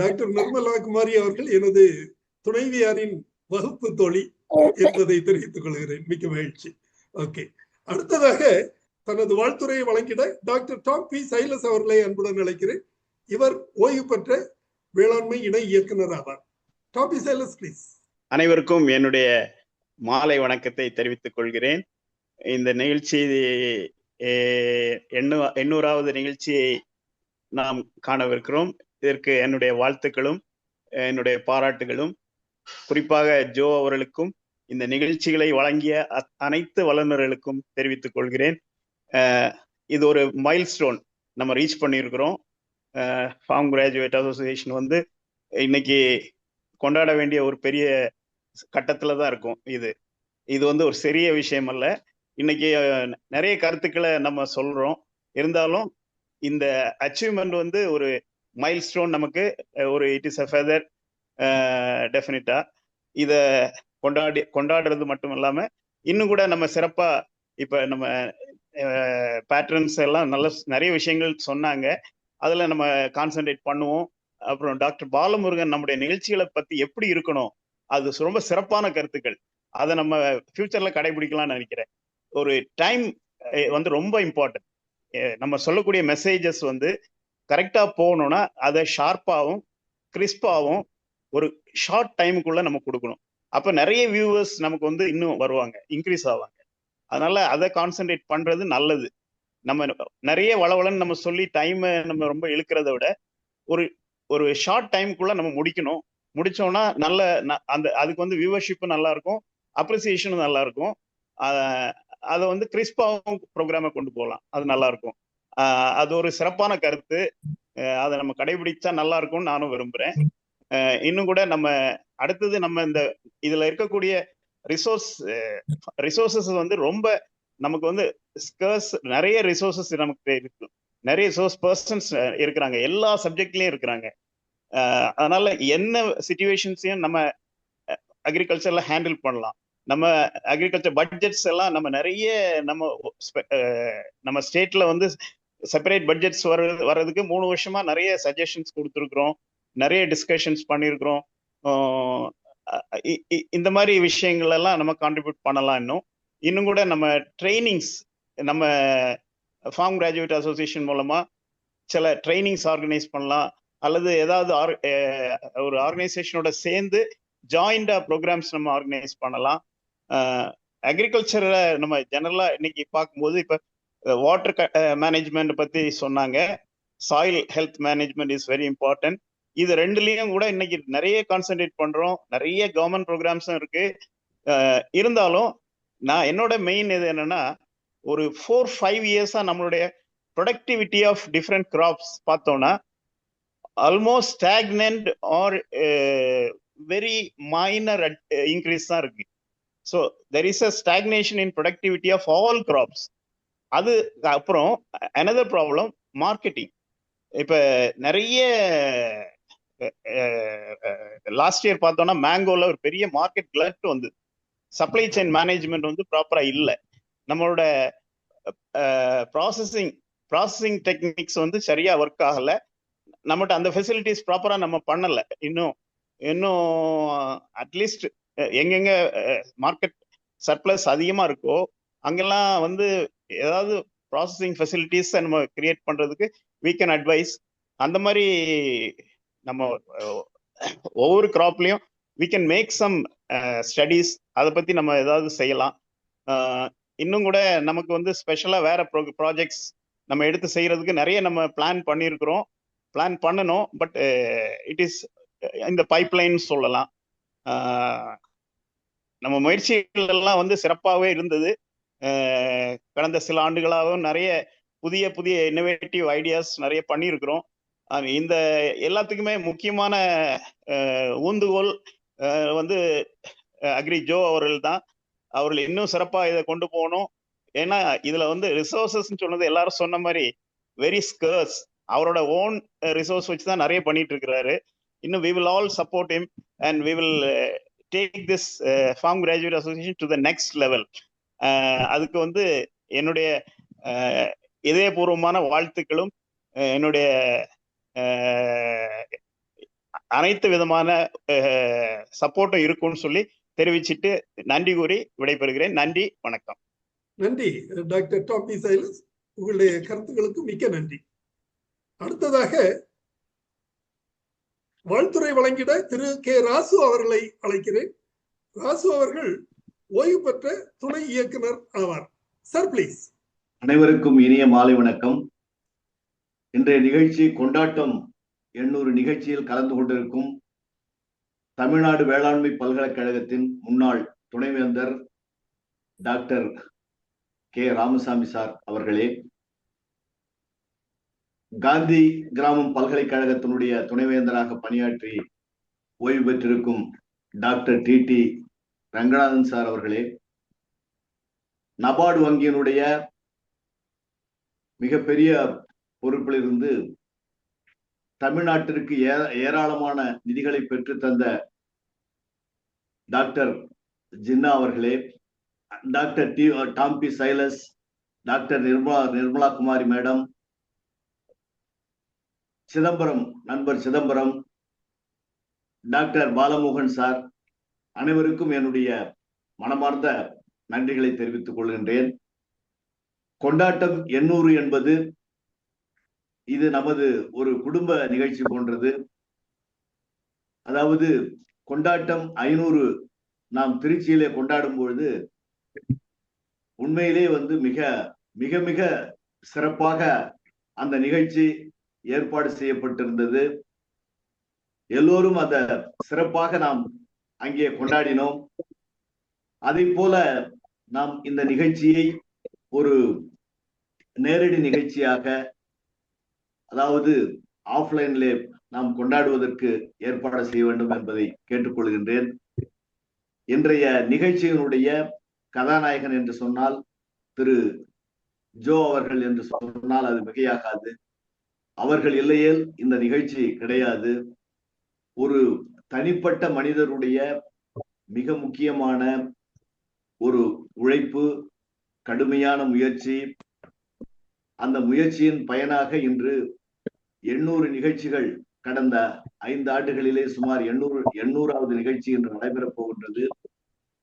டாக்டர் நிர்மலா குமாரி அவர்கள் எனது துணைவியாரின் வகுப்பு தோழி என்பதை தெரிவித்துக் கொள்கிறேன். மிக்க மகிழ்ச்சி. ஓகே, அடுத்ததாக தனது வாழ்த்துறையை வழங்கிட டாக்டர் டாம் பி சைலஸ் அவர்களை அன்புடன் அழைக்கிறேன். இவர் ஓய்வு பெற்ற வேளாண்மை இணை இயக்குனர் ஆவார். Tom P Silas please. அனைவருக்கும் என்னுடைய மாலை வணக்கத்தை தெரிவித்துக் கொள்கிறேன். இந்த நிகழ்ச்சி 800வது நிகழ்ச்சியை நாம் காணவிருக்கிறோம். இதற்கு என்னுடைய வாழ்த்துக்களும் என்னுடைய பாராட்டுகளும், குறிப்பாக ஜோ அவர்களுக்கும் இந்த நிகழ்ச்சிகளை வழங்கிய அனைத்து வல்லுநர்களுக்கும் தெரிவித்துக் கொள்கிறேன். இது ஒரு மைல்ஸ்டோன் நம்ம ரீச் பண்ணியிருக்கிறோம். ஃபார்ம் கிராஜுவேட் அசோசியேஷன் வந்து இன்னைக்கு கொண்டாட வேண்டிய ஒரு பெரிய கட்டத்துல தான் இருக்கும். இது வந்து ஒரு சிறிய விஷயம் அல்ல. இன்னைக்கு நிறைய கருத்துக்களை நம்ம சொல்றோம். இருந்தாலும் இந்த அச்சீவ்மெண்ட் வந்து ஒரு மைல்ஸ்டோன், நமக்கு ஒரு இட் இஸ் அ ஃபெதர் டெஃபினட்டா. இதை கொண்டாடுறது மட்டும் இல்லாம இன்னும் கூட நம்ம சிறப்பா இப்ப நம்ம பேட்டர்ன்ஸ் எல்லாம் நிறைய விஷயங்கள் சொன்னாங்க. அதுல நம்ம கான்சென்ட்ரேட் பண்ணுவோம். அப்புறம் டாக்டர் பாலமுருகன் நம்முடைய நிகழ்ச்சிகளை பத்தி எப்படி இருக்கணும், அது ரொம்ப சிறப்பான கருத்துக்கள். அதை நம்ம ஃபியூச்சர்ல கடைபிடிக்கலாம்னு நினைக்கிறேன். ஒரு டைம் வந்து ரொம்ப இம்பார்ட்டன்ட். நம்ம சொல்லக்கூடிய மெசேஜஸ் வந்து கரெக்டா போகணும்னா அதை ஷார்ப்பாகவும் கிறிஸ்பாகவும் ஒரு ஷார்ட் டைமுக்குள்ள நம்ம கொடுக்கணும். அப்ப நிறைய வியூவர்ஸ் நமக்கு வந்து இன்னும் வருவாங்க, இன்க்ரீஸ் ஆவாங்க. அதனால அதை கான்சென்ட்ரேட் பண்றது நல்லது. நம்ம நிறைய வளவளன்னு நம்ம சொல்லி டைமை நம்ம ரொம்ப இழுக்கிறத விட ஒரு ஷார்ட் டைமுக்குள்ள நம்ம முடிக்கணும். முடிச்சோம்னா அதுக்கு வந்து வியூவர்ஷிப்பும் நல்லா இருக்கும், அப்ரிசியேஷனும் நல்லா இருக்கும். அதை வந்து கிறிஸ்பாவும் ப்ரோக்ராமை கொண்டு போகலாம். அது நல்லா இருக்கும். அது ஒரு சிறப்பான கருத்து. அதை நம்ம கடைபிடிச்சா நல்லா இருக்கும்னு நானும் விரும்புறேன். இன்னும் கூட நம்ம அடுத்தது நம்ம இந்த இதுல இருக்கக்கூடிய ரிசோர்சஸ் வந்து ரொம்ப நமக்கு வந்து ஸ்கர்ஸ், நிறைய ரிசோர்சஸ் நமக்கு இருக்கு. நிறைய ரிசோர்ஸ் பர்சன்ஸ் இருக்கிறாங்க, எல்லா சப்ஜெக்ட்லயும் இருக்கிறாங்க. அதனால என்ன சிச்சுவேஷன்ஸையும் நம்ம அக்ரிகல்ச்சர்ல ஹேண்டில் பண்ணலாம். நம்ம அக்ரிகல்ச்சர் பட்ஜெட்ஸ் எல்லாம் நம்ம நிறைய நம்ம ஸ்டேட்ல வந்து செப்பரேட் பட்ஜெட்ஸ் வர்றதுக்கு 3 வருஷமா நிறைய சஜஷன்ஸ் கொடுத்துருக்குறோம், நிறைய டிஸ்கஷன்ஸ் பண்ணியிருக்கிறோம். இந்த மாதிரி விஷயங்கள் எல்லாம் நம்ம கான்ட்ரிபியூட் பண்ணலாம். இன்னும் கூட நம்ம ட்ரைனிங்ஸ், நம்ம ஃபார்ம் கிராஜுவேட் அசோசியேஷன் மூலமா சில ட்ரைனிங்ஸ் ஆர்கனைஸ் பண்ணலாம். அல்லது ஏதாவது ஒரு ஆர்கனைசேஷனோட சேர்ந்து ஜாயிண்டா ப்ரோக்ராம்ஸ் நம்ம ஆர்கனைஸ் பண்ணலாம். அக்ரிகல்ச்சர்ல நம்ம ஜெனரலா இன்னைக்கு பார்க்கும்போது இப்ப வாட்டர் மேனேஜ்மெண்ட் பத்தி சொன்னாங்க. Soil health management is very important. இது ரெண்டுலயும் கூட இன்னைக்கு நிறைய கான்சென்ட்ரேட் பண்றோம். நிறைய கவர்மெண்ட் ப்ரோக்ராம்ஸும் இருக்கு. இருந்தாலும் நான் என்னோட மெயின் இது என்னன்னா, ஒரு 4-5 இயர்ஸா நம்மளுடைய ப்ரொடக்டிவிட்டி ஆஃப் டிஃப்ரெண்ட் கிராப்ஸ் பார்த்தோம்னா almost stagnant are very minor increase தான் இருக்கு. So there is a stagnation in productivity of all crops. அது அப்புறம் another ப்ராப்ளம் மார்க்கெட்டிங். இப்ப நிறைய லாஸ்ட் இயர் பார்த்தோம்னா மேங்கோல ஒரு பெரிய மார்க்கெட் கிளட் வந்து சப்ளை செயின் மேனேஜ்மெண்ட் வந்து ப்ராப்பரா இல்லை. நம்மளோட ப்ராசஸிங் டெக்னிக்ஸ் வந்து சரியா ஒர்க் ஆகல. நம்மகிட்ட அந்த ஃபெசிலிட்டிஸ் ப்ராப்பரா நம்ம பண்ணல. இன்னும் அட்லீஸ்ட் எங்கெங்க மார்க்கெட் சர்ப்ளஸ் அதிகமா இருக்கோ அங்கெல்லாம் வந்து ஏதாவது ப்ராசஸிங் ஃபெசிலிட்டிஸ் நம்ம கிரியேட் பண்றதுக்கு we can advise. அந்த மாதிரி நம்ம ஒவ்வொரு கிராப்லயும் we can make some studies. அதை பத்தி நம்ம ஏதாவது செய்யலாம். இன்னும் கூட நமக்கு வந்து ஸ்பெஷலா வேற ப்ராஜெக்ட்ஸ் நம்ம எடுத்து செய்யறதுக்கு நிறைய நம்ம பிளான் பண்ணணும். பட் இட் இஸ் இந்த பைப்லைன் சொல்லலாம். நம்ம முயற்சிகள் எல்லாம் வந்து சிறப்பாகவே இருந்தது. கடந்த சில ஆண்டுகளாகவும் நிறைய புதிய இன்னோவேட்டிவ் ஐடியாஸ் நிறைய பண்ணியிருக்கிறோம். இந்த எல்லாத்துக்குமே முக்கியமான ஊந்துகோல் வந்து அக்ரி ஜோ அவர்கள் தான். அவர்கள் இன்னும் சிறப்பாக இதை கொண்டு போகணும். ஏன்னா இதுல வந்து ரிசோர்சஸ் சொன்னது எல்லாரும் சொன்ன மாதிரி வெரி ஸ்கர்ஸ். அவரோட ஓன் ரிசோர்ஸ் வச்சு தான் நிறைய பண்ணிட்டு இருக்கிறாரு. இன்னும் we will all support him and we will take this farm graduate association to the next level. அதுக்கு வந்து என்னுடைய இதயபூர்வமான வாழ்த்துக்களும் என்னுடைய அனைத்து விதமான சப்போர்ட்டும் இருக்கும்னு சொல்லி தெரிவிச்சுட்டு நன்றி கூறி விடைபெறுகிறேன். நன்றி, வணக்கம். நன்றி டாக்டர் டாபி சைலஸ், உங்களுடைய கருத்துக்களுக்கு மிக்க நன்றி. அடுத்ததாக வாழ்த்துறை வழங்கிட திரு கே ராசு அவர்களை அழைக்கிறேன். ராசு அவர்கள் ஓய்வு பெற்ற துணை இயக்குனர் ஆவார். Sir please. அனைவருக்கும் இனிய மாலை வணக்கம். இன்றைய நிகழ்ச்சி கொண்டாட்டம் 800 நிகழ்ச்சியில் கலந்து கொண்டிருக்கும் தமிழ்நாடு வேளாண்மை பல்கலைக்கழகத்தின் முன்னாள் துணைவேந்தர் டாக்டர் கே ராமசாமி சார் அவர்களே, காந்தி கிராமம் பல்கலைக்கழகத்தினுடைய துணைவேந்தராக பணியாற்றி ஓய்வு பெற்றிருக்கும் டாக்டர் டி ரங்கநாதன் சார் அவர்களே, நபார்டு வங்கியினுடைய மிகப்பெரிய பொறுப்பிலிருந்து தமிழ்நாட்டிற்கு ஏராளமான நிதிகளை பெற்று தந்த டாக்டர் ஜின்னா அவர்களே, டாக்டர் டாம்பி சைலஸ், டாக்டர் நிர்மலா குமாரி மேடம், நண்பர் சிதம்பரம், டாக்டர் பாலமோகன் சார், அனைவருக்கும் என்னுடைய மனமார்ந்த நன்றிகளை தெரிவித்துக் கொள்கின்றேன். கொண்டாட்டம் 800 என்பது இது நமது ஒரு குடும்ப நிகழ்ச்சி போன்றது. அதாவது கொண்டாட்டம் 500 நாம் திருச்சியிலே கொண்டாடும் பொழுது உண்மையிலே வந்து மிக மிக மிக சிறப்பாக அந்த நிகழ்ச்சி ஏற்பாடு செய்யப்பட்டிருந்தது. எல்லோரும் அந்த சிறப்பாக நாம் அங்கே கொண்டாடினோம். அதை போல நாம் இந்த நிகழ்ச்சியை ஒரு நேரடி நிகழ்ச்சியாக, அதாவது ஆஃப்லைன்லே நாம் கொண்டாடுவதற்கு ஏற்பாடு செய்ய வேண்டும் என்பதை கேட்டுக்கொள்கின்றேன். இன்றைய நிகழ்ச்சியினுடைய கதாநாயகன் என்று சொன்னால் திரு ஜோ அவர்கள் என்று சொன்னால் அது மிகையாகாது. அவர்கள் இல்லையேல் இந்த நிகழ்ச்சி கிடையாது. ஒரு தனிப்பட்ட மனிதருடைய மிக முக்கியமான ஒரு உழைப்பு, கடுமையான முயற்சி, அந்த முயற்சியின் பயனாக இன்று 800 நிகழ்ச்சிகள் கடந்த 5 ஆண்டுகளிலே சுமார் 800வது நிகழ்ச்சி இன்று நடைபெறப் போகின்றது.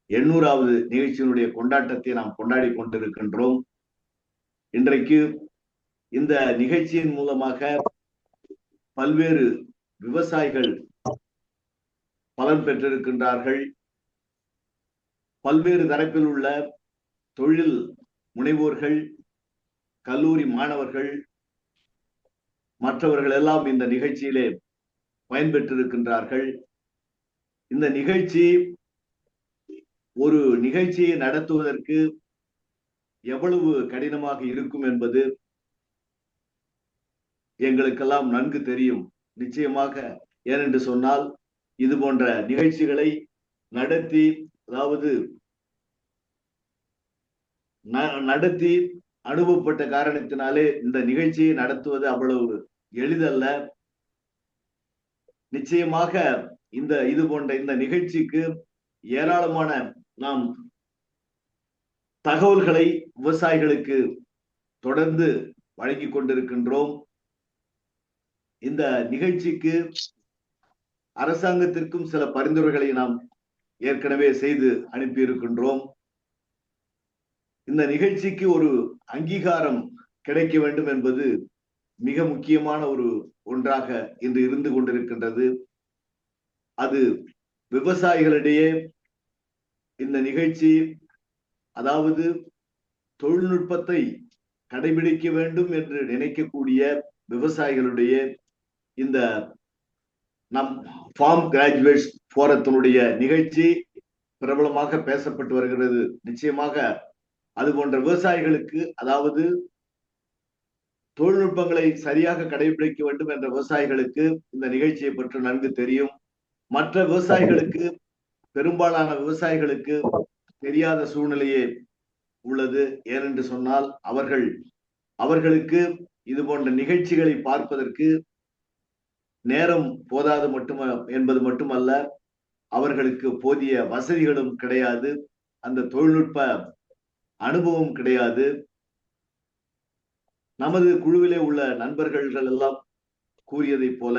800வது நிகழ்ச்சியினுடைய கொண்டாட்டத்தை நாம் கொண்டாடி கொண்டிருக்கின்றோம். இன்றைக்கு இந்த நிகழ்ச்சியின் மூலமாக பல்வேறு விவசாயிகள் பலன் பெற்றிருக்கின்றார்கள். பல்வேறு தரப்பில் உள்ள தொழில் முனைவோர்கள், கல்லூரி மாணவர்கள், மற்றவர்கள் எல்லாம் இந்த நிகழ்ச்சியிலே பயன்பெற்றிருக்கின்றார்கள். இந்த நிகழ்ச்சி ஒரு நிகழ்ச்சியை நடத்துவதற்கு எவ்வளவு கடினமாக இருக்கும் என்பது எங்களுக்கெல்லாம் நன்கு தெரியும். நிச்சயமாக, ஏனென்று சொன்னால் இது போன்ற நிகழ்ச்சிகளை நடத்தி, அதாவது நடத்தி அனுபவப்பட்ட காரணத்தினாலே இந்த நிகழ்ச்சியை நடத்துவது அவ்வளவு எளிதல்ல. நிச்சயமாக இது போன்ற இந்த நிகழ்ச்சிக்கு ஏராளமான நாம் தகவல்களை விவசாயிகளுக்கு தொடர்ந்து வழங்கி கொண்டிருக்கின்றோம். இந்த நிகழ்ச்சிக்கு அரசாங்கத்திற்கும் சில பரிந்துரைகளை நாம் ஏற்கனவே செய்து அனுப்பியிருக்கின்றோம். இந்த நிகழ்ச்சிக்கு ஒரு அங்கீகாரம் கிடைக்க வேண்டும் என்பது மிக முக்கியமான ஒன்றாக இன்று இருந்து கொண்டிருக்கின்றது. அது விவசாயிகளிடையே இந்த நிகழ்ச்சி, அதாவது தொழில்நுட்பத்தை கடைபிடிக்க வேண்டும் என்று நினைக்கக்கூடிய விவசாயிகளுடைய இந்த நம் ஃபார்ம் கிராஜுவேட்ஸ் போரத்தினுடைய நிகழ்ச்சி பிரபலமாக பேசப்பட்டு வருகிறது. நிச்சயமாக அது போன்ற விவசாயிகளுக்கு, அதாவது தொழில்நுட்பங்களை சரியாக கடைபிடிக்க வேண்டும் என்ற விவசாயிகளுக்கு இந்த நிகழ்ச்சியை பற்றி நன்கு தெரியும். மற்ற விவசாயிகளுக்கு, பெரும்பாலான விவசாயிகளுக்கு தெரியாத சூழ்நிலையே உள்ளது. ஏனென்று சொன்னால் அவர்களுக்கு இது போன்ற நிகழ்ச்சிகளை பார்ப்பதற்கு நேரம் போதாது என்பது மட்டுமல்ல, அவர்களுக்கு போதிய வசதிகளும் கிடையாது, அந்த தொழில்நுட்ப அனுபவம் கிடையாது. நமது குழுவிலே உள்ள நண்பர்கள் எல்லாம் கூறியதை போல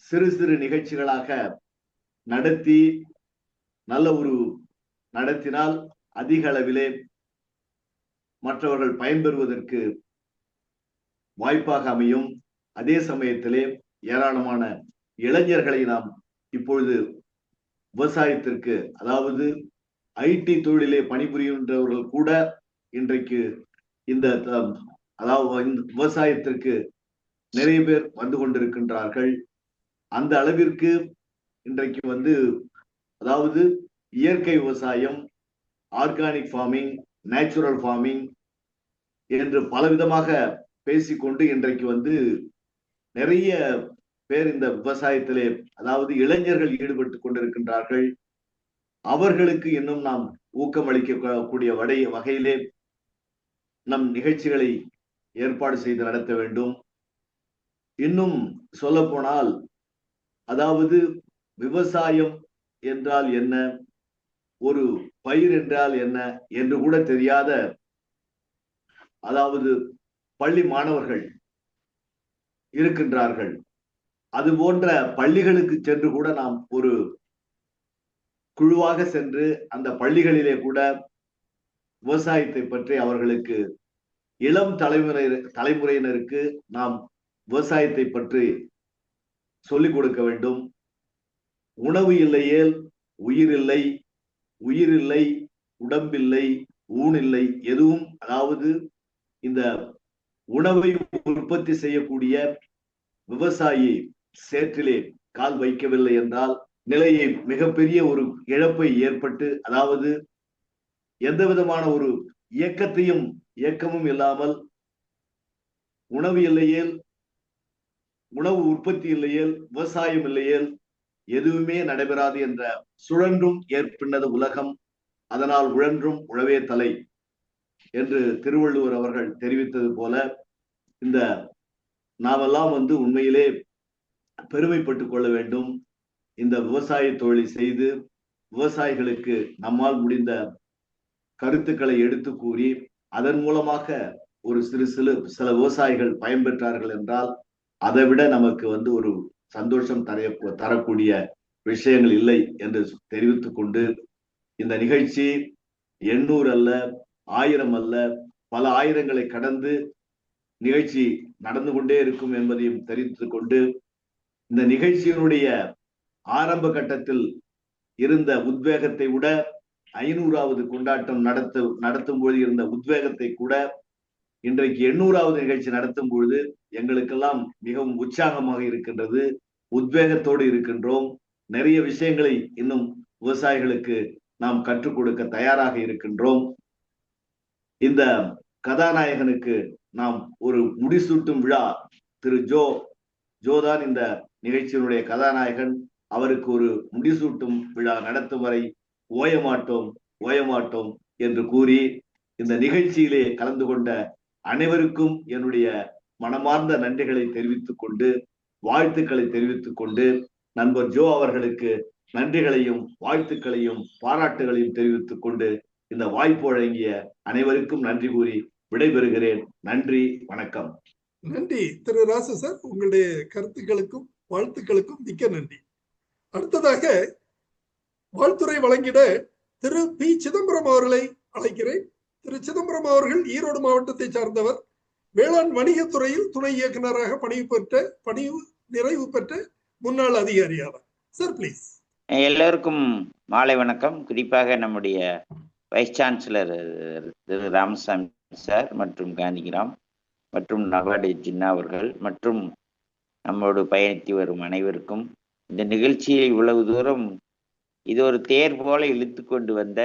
சிறு சிறு நிகழ்ச்சிகளாக நடத்தி நடத்தினால் அதிக அளவிலே மற்றவர்கள் பயன்பெறுவதற்கு வாய்ப்பாக அமையும். அதே சமயத்திலே ஏராளமான இளைஞர்களை நாம் இப்பொழுது விவசாயத்திற்கு, அதாவது ஐடி தொழிலே பணிபுரிகின்றவர்கள் கூட இன்றைக்கு இந்த விவசாயத்திற்கு நிறைய பேர் வந்து கொண்டிருக்கின்றார்கள். அந்த அளவிற்கு இன்றைக்கு அதாவது இயற்கை விவசாயம், ஆர்கானிக் ஃபார்மிங், நேச்சுரல் ஃபார்மிங் என்று பலவிதமாக பேசிக்கொண்டு இன்றைக்கு நிறைய பேர் இந்த விவசாயத்திலே, அதாவது இளைஞர்கள் ஈடுபட்டு கொண்டிருக்கின்றார்கள். அவர்களுக்கு இன்னும் நாம் ஊக்கமளிக்கக்கூடிய வகையிலே நம் நிகழ்ச்சிகளை ஏற்பாடு செய்து நடத்த வேண்டும். இன்னும் சொல்ல போனால், அதாவது விவசாயம் என்றால் என்ன, ஒரு பயிர் என்றால் என்ன என்று கூட தெரியாத, அதாவது பள்ளி மாணவர்கள் இருக்கின்றார்கள். அது போன்ற பள்ளிகளுக்கு சென்று கூட நாம் ஒரு குழுவாக சென்று அந்த பள்ளிகளிலே கூட விவசாயத்தை பற்றி அவர்களுக்கு, இளம் தலைமுறையினருக்கு நாம் விவசாயத்தை பற்றி சொல்லிக் கொடுக்க வேண்டும். உணவு இல்லையேல் உயிர் இல்லை, உயிர் இல்லை உடம்பில்லை, ஊனில்லை எதுவும், அதாவது இந்த உணவை உற்பத்தி செய்யக்கூடிய விவசாயி சேற்றிலே கால் வைக்கவில்லை என்றால் நிலையை மிகப்பெரிய ஒரு இழப்பை ஏற்பட்டு, அதாவது எந்த விதமான ஒரு இயக்கமும் இல்லாமல், உணவு இல்லையேல், உணவு உற்பத்தி இல்லையேல், விவசாயம் இல்லையேல் எதுவுமே நடைபெறாது என்ற சுழன்றும் ஏற்பின்னது உலகம், அதனால் உழன்றும் உழவே தலை என்று திருவள்ளுவர் அவர்கள் தெரிவித்தது போல, இந்த நாமெல்லாம் உண்மையிலே பெருமைப்பட்டுக் கொள்ள வேண்டும். இந்த விவசாய தொழிலை செய்து விவசாயிகளுக்கு நம்மால் முடிந்த கருத்துக்களை எடுத்து கூறி அதன் மூலமாக ஒரு சில விவசாயிகள் பயன்பெற்றார்கள் என்றால் அதை விட நமக்கு ஒரு சந்தோஷம் தரக்கூடிய விஷயங்கள் இல்லை என்று தெரிவித்துக் கொண்டு, இந்த நிகழ்ச்சி 800 அல்ல, 1000 அல்ல, பல ஆயிரங்களை கடந்து நிகழ்ச்சி நடந்து கொண்டே இருக்கும் என்பதையும் தெரிவித்துக் கொண்டு, இந்த நிகழ்ச்சியினுடைய ஆரம்ப கட்டத்தில் இருந்த உத்வேகத்தை விட 500வது கொண்டாட்டம் நடத்தும் பொழுது இருந்த உத்வேகத்தை கூட இன்றைக்கு 800வது நிகழ்ச்சி நடத்தும் பொழுது எங்களுக்கெல்லாம் மிகவும் உற்சாகமாக இருக்கின்றது, உத்வேகத்தோடு இருக்கின்றோம். நிறைய விஷயங்களை இன்னும் விவசாயிகளுக்கு நாம் கற்றுக் கொடுக்க தயாராக இருக்கின்றோம். இந்த கதாநாயகனுக்கு நாம் ஒரு முடிசூட்டும் விழா, திரு ஜோதான் இந்த நிகழ்ச்சியினுடைய கதாநாயகன், அவருக்கு ஒரு முடிசூட்டும் விழா நடத்தும் வரை ஓயமாட்டோம் என்று கூறி இந்த நிகழ்ச்சியிலே கலந்து கொண்ட அனைவருக்கும் என்னுடைய மனமார்ந்த நன்றிகளை தெரிவித்துக் கொண்டு, வாழ்த்துக்களை தெரிவித்துக் கொண்டு, நண்பர் ஜோ அவர்களுக்கு நன்றிகளையும் வாழ்த்துக்களையும் பாராட்டுகளையும் தெரிவித்துக் கொண்டு இந்த வாய்ப்பு வழங்கிய அனைவருக்கும் நன்றி கூறி விடைபெறுகிறேன். நன்றி, வணக்கம். நன்றி திரு ராசு சார், உங்களுடைய கருத்துக்களுக்கும் வாழ்த்துக்களுக்கும் மிக்க நன்றி. அடுத்ததாக வாழ்த்துறை வழங்கிட திரு பி சிதம்பரம் அவர்களை அழைக்கிறேன். திரு சிதம்பரம் அவர்கள் ஈரோடு மாவட்டத்தை சார்ந்தவர். வேளாண் வணிகத்துறையில் துணை இயக்குநராக பணிவு நிறைவு பெற்ற முன்னாள் அதிகாரி ஆவார். Sir please. எல்லோருக்கும் மாலை வணக்கம். குறிப்பாக நம்முடைய வைஸ் சான்சலர் திரு ராமசாமி சார் மற்றும் காந்திகிராம் மற்றும் நவாடு ஜின்னா அவர்கள் மற்றும் நம்மோடு பயணித்து வரும் அனைவருக்கும், இந்த நிகழ்ச்சியை இவ்வளவு தூரம் இது ஒரு தேர் போல இழுத்து கொண்டு வந்த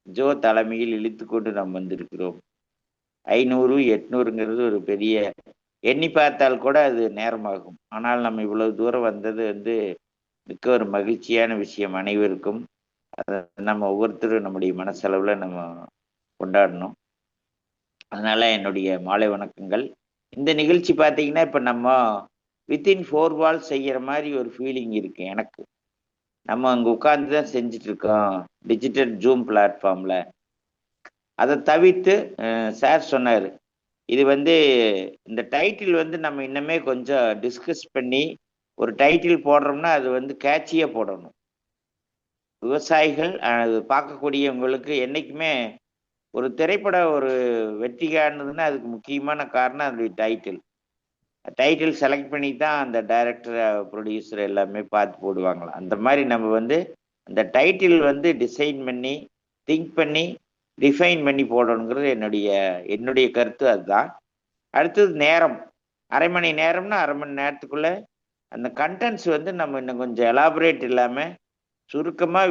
ஜோ தலைமையில் இழுத்து கொண்டு நாம் வந்திருக்கிறோம். 500 800ங்கிறது ஒரு பெரிய எண்ணி பார்த்தால் கூட அது நேரமாகும். ஆனால் நம்ம இவ்வளவு தூரம் வந்தது மிக்க ஒரு மகிழ்ச்சியான விஷயம் அனைவருக்கும். அதை நம்ம ஒவ்வொருத்தரும் நம்முடைய மனசளவில் நம்ம கொண்டாடணும். அதனால என்னுடைய மாலை வணக்கங்கள். இந்த நிகழ்ச்சி பார்த்தீங்கன்னா இப்போ நம்ம வித்தின் 4 வால்ஸ் செய்கிற மாதிரி ஒரு ஃபீலிங் இருக்கு எனக்கு. நம்ம அங்கே உட்கார்ந்து தான் செஞ்சுட்டு இருக்கோம் டிஜிட்டல் ஜூம் பிளாட்ஃபார்மில். அதை தவிர்த்து சார் சொன்னார், இது இந்த டைட்டில் நம்ம இன்னமே கொஞ்சம் டிஸ்கஸ் பண்ணி ஒரு டைட்டில் போடுறோம்னா அது கேட்சியாக போடணும். விவசாயிகள் அது பார்க்கக்கூடியவங்களுக்கு என்றைக்குமே ஒரு திரைப்பட ஒரு வெற்றி காணுதுன்னா அதுக்கு முக்கியமான காரணம் அதனுடைய டைட்டில் செலக்ட் பண்ணி தான் அந்த டைரக்டர் ப்ரொடியூசர் எல்லாமே பார்த்து போடுவாங்களாம். அந்த மாதிரி நம்ம அந்த டைட்டில் டிசைன் பண்ணி திங்க் பண்ணி டிஃபைன் பண்ணி போடணுங்கிறது என்னுடைய கருத்து. அதுதான். அடுத்தது நேரம், அரை மணி நேரம்னா அரை மணி நேரத்துக்குள்ள அந்த கண்டென்ட்ஸ் நம்ம இன்னும் கொஞ்சம் எலாபரேட் இல்லாமல் சுருக்கமாக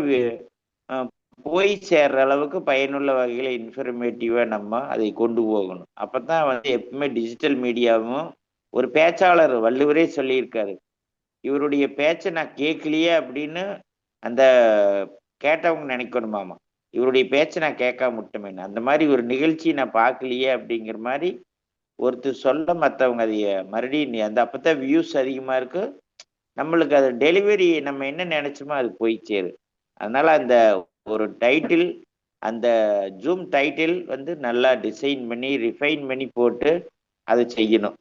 போய் சேர்ற அளவுக்கு பயனுள்ள வகையில் இன்ஃபர்மேட்டிவாக நம்ம அதை கொண்டு போகணும். அப்போ தான் எப்பவுமே டிஜிட்டல் மீடியாவும், ஒரு பேச்சாளர் வள்ளுவரே சொல்லியிருக்காரு, இவருடைய பேச்சை நான் கேட்கலையே அப்படின்னு அந்த கேட்டவங்க நினைக்கணுமாமா, இவருடைய பேச்சை நான் கேட்காம விட்டமேன்னு. அந்த மாதிரி ஒரு நிகழ்ச்சி நான் பார்க்கலையே அப்படிங்கிற மாதிரி ஒருத்தர் சொல்ல மற்றவங்க அதைய மறுபடியும் அப்போதான் வியூஸ் அதிகமாக இருக்கு, நம்மளுக்கு அது டெலிவரி நம்ம என்ன நினைச்சோமோ அது போய் சேரு. அதனால அந்த ஒரு டைட்டில், அந்த ஜூம் டைட்டில் நல்லா டிசைன் பண்ணி ரிஃபைன் பண்ணி போட்டு அதை செய்யணும்.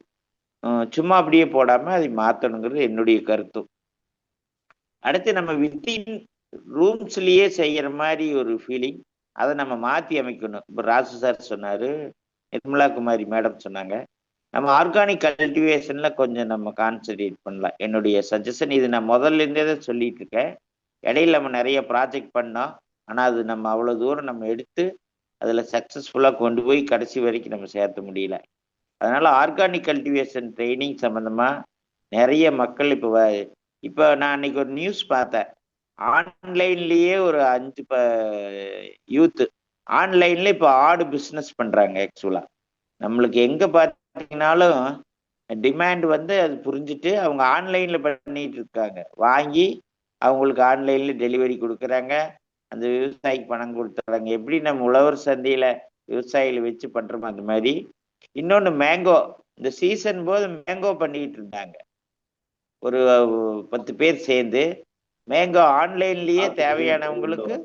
சும்மா அப்படியே போடாமல் அதை மாற்றணுங்கிறது என்னுடைய கருத்தும். அடுத்து நம்ம வித்தின் ரூம்ஸ்லேயே செய்கிற மாதிரி ஒரு ஃபீலிங், அதை நம்ம மாற்றி அமைக்கணும். இப்போ ராசு சார் சொன்னார், நிர்மலா குமாரி மேடம் சொன்னாங்க, நம்ம ஆர்கானிக் கல்டிவேஷனில் கொஞ்சம் நம்ம கான்சன்ட்ரேட் பண்ணலாம். என்னுடைய சஜஷன் இது. நான் முதல்லேருந்தே தான் சொல்லிட்டு இருக்கேன். இடையில நம்ம நிறைய ப்ராஜெக்ட் பண்ணோம், ஆனால் அது நம்ம அவ்வளோ தூரம் நம்ம எடுத்து அதில் சக்ஸஸ்ஃபுல்லாக கொண்டு போய் கடைசி வரைக்கும் நம்ம சேர்த்த முடியல. அதனால் ஆர்கானிக் கல்டிவேஷன் ட்ரைனிங் சம்மந்தமாக நிறைய மக்கள் இப்போ நான் அன்னைக்கு ஒரு நியூஸ் பார்த்தேன். ஆன்லைன்லேயே ஒரு 5 யூத்து ஆன்லைன்ல இப்போ ஆடு பிஸ்னஸ் பண்ணுறாங்க. ஆக்சுவலாக நம்மளுக்கு எங்கே பார்த்தீங்கன்னாலும் டிமாண்ட் அது புரிஞ்சுட்டு அவங்க ஆன்லைனில் பண்ணிட்டு இருக்காங்க. வாங்கி அவங்களுக்கு ஆன்லைனில் டெலிவரி கொடுக்குறாங்க, அந்த விவசாயிக்கு பணம் கொடுத்துட்றாங்க. எப்படி நம்ம உழவர் சந்தையில் விவசாயிகள் வச்சு பண்ணுறோமோ அந்த மாதிரி. இன்னொன்று மேங்கோ, இந்த சீசன் போது மேங்கோ பண்ணிக்கிட்டு இருந்தாங்க. ஒரு 10 பேர் சேர்ந்து மேங்கோ ஆன்லைன்லேயே தேவையானவங்களுக்கு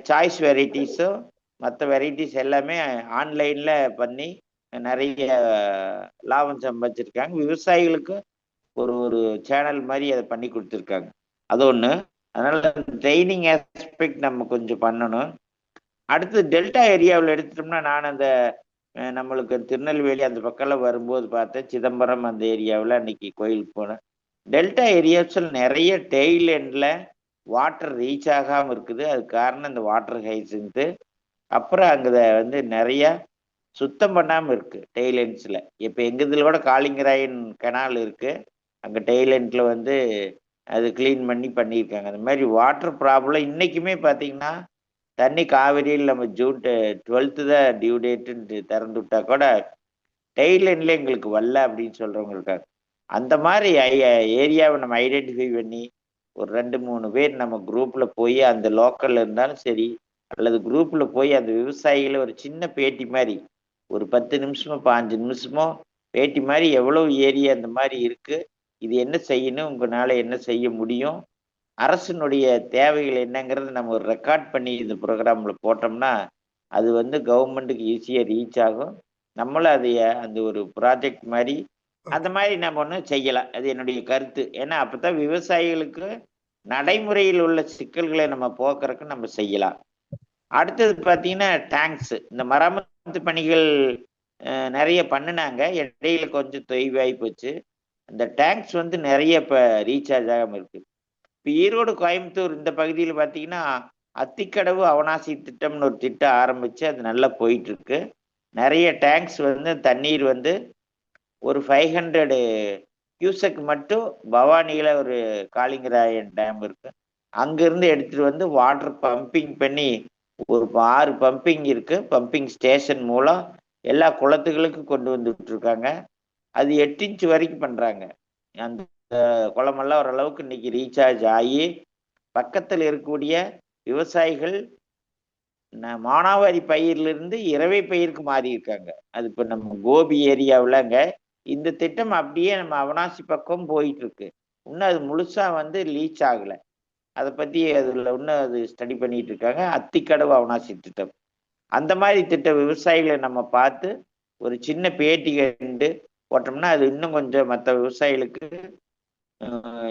சாய்ஸ் வெரைட்டிஸும் மற்ற வெரைட்டிஸ் எல்லாமே ஆன்லைனில் பண்ணி நிறைய லாபம் சம்பாதிச்சிருக்காங்க. விவசாயிகளுக்கு ஒரு சேனல் மாதிரி அதை பண்ணி கொடுத்துருக்காங்க. அது ஒன்று. அதனால ட்ரைனிங் ஆஸ்பெக்ட் நம்ம கொஞ்சம் பண்ணணும். அடுத்து டெல்டா ஏரியாவில் எடுத்துட்டோம்னா, நான் அந்த நம்மளுக்கு திருநெல்வேலி அந்த பக்கம்லாம் வரும்போது பார்த்தேன், சிதம்பரம் அந்த ஏரியாவில் அன்னைக்கு கோயிலுக்கு போனேன். டெல்டா ஏரியாஸில் நிறைய டெய்ல் எண்டில் வாட்டர் ரீச் ஆகாமல் இருக்குது. அதுக்கு காரணம் இந்த வாட்டர் ஹைசின்த்து. அப்புறம் அங்கே நிறையா சுத்தம் பண்ணாமல் இருக்குது டெய்லெண்ட்ஸில். இப்போ எங்கள் இதில் கூட காளிங்கராயன் கெனால் இருக்குது, அங்கே டெய்லெண்ட்டில் அது கிளீன் பண்ணி பண்ணியிருக்காங்க. அந்த மாதிரி வாட்டர் ப்ராப்ளம் இன்னைக்குமே பார்த்தீங்கன்னா தண்ணி காவிரியில் நம்ம ஜூன் 12 தான் டியூ டேட்டுன்னு திறந்து விட்டா கூட டெய்லைன்ல எங்களுக்கு வரல அப்படின்னு சொல்றவங்க இருக்காங்க. அந்த மாதிரி ஏரியாவை நம்ம ஐடென்டிஃபை பண்ணி ஒரு 2-3 பேர் நம்ம குரூப்ல போய் அந்த லோக்கல்ல இருந்தாலும் சரி, அல்லது குரூப்ல போய் அந்த விவசாயிகளை ஒரு சின்ன பேட்டி மாதிரி ஒரு 10 நிமிஷமோ 15 நிமிஷமோ பேட்டி மாதிரி எவ்வளவு ஏரியா இந்த மாதிரி இருக்கு, இது என்ன செய்யணும், உங்களால என்ன செய்ய முடியும், அரசினுடைய தேவைகள் என்னங்கிறது நம்ம ஒரு ரெக்கார்ட் பண்ணி இந்த ப்ரோக்ராம்ல போட்டோம்னா அது வந்து கவர்மெண்ட்டுக்கு ஈஸியாக ரீச் ஆகும். நம்மளும் அதை அந்த ஒரு ப்ராஜெக்ட் மாதிரி அந்த மாதிரி நம்ம ஒன்று செய்யலாம். அது என்னுடைய கருத்து. ஏன்னா அப்பதான் விவசாயிகளுக்கு நடைமுறையில் உள்ள சிக்கல்களை நம்ம போக்குறதுக்கு நம்ம செய்யலாம். அடுத்தது பார்த்தீங்கன்னா டேங்க்ஸ், இந்த மராமத்து பணிகள் நிறைய பண்ணினாங்க, இடையில கொஞ்சம் தொய்வாகி போச்சு. அந்த டேங்க்ஸ் வந்து நிறைய இப்போ ரீசார்ஜ் ஆகாமல் இருக்கு. இப்போ ஈரோடு கோயம்புத்தூர் இந்த பகுதியில் பார்த்தீங்கன்னா அத்திக்கடவு அவனாசி திட்டம்னு ஒரு திட்டம் ஆரம்பிச்சு அது நல்லா போயிட்டு இருக்கு. நிறைய டேங்க்ஸ் வந்து தண்ணீர் வந்து ஒரு 500 கியூசெக் மட்டும் பவானியில ஒரு காளிங்கராயன் டேம் இருக்கு, அங்கிருந்து எடுத்துட்டு வந்து வாட்டர் பம்பிங் பண்ணி ஒரு 6 பம்பிங் இருக்கு, பம்பிங் ஸ்டேஷன் மூலம் எல்லா குளத்துகளுக்கும் கொண்டு வந்துட்டு இருக்காங்க. அது 8 இன்ச் வரைக்கும் பண்றாங்க. அந்த குளமெல்லாம் ஓரளவுக்கு இன்னைக்கு ரீசார்ஜ் ஆகி பக்கத்தில் இருக்கக்கூடிய விவசாயிகள் மானாவாரி பயிரிலிருந்து இரவை பயிருக்கு மாறி இருக்காங்க. அது இப்போ நம்ம கோபி ஏரியாவிலங்க இந்த திட்டம் அப்படியே நம்ம அவனாசி பக்கம் போயிட்டு இருக்கு. இன்னும் அது முழுசா வந்து ரீச் ஆகலை. அதை பத்தி அதுல இன்னும் அது ஸ்டடி பண்ணிட்டு இருக்காங்க. அத்திக்கடவு அவனாசி திட்டம், அந்த மாதிரி திட்ட விவசாயிகளை நம்ம பார்த்து ஒரு சின்ன பேட்டி கண்டு போட்டோம்னா அது இன்னும் கொஞ்சம் மற்ற விவசாயிகளுக்கு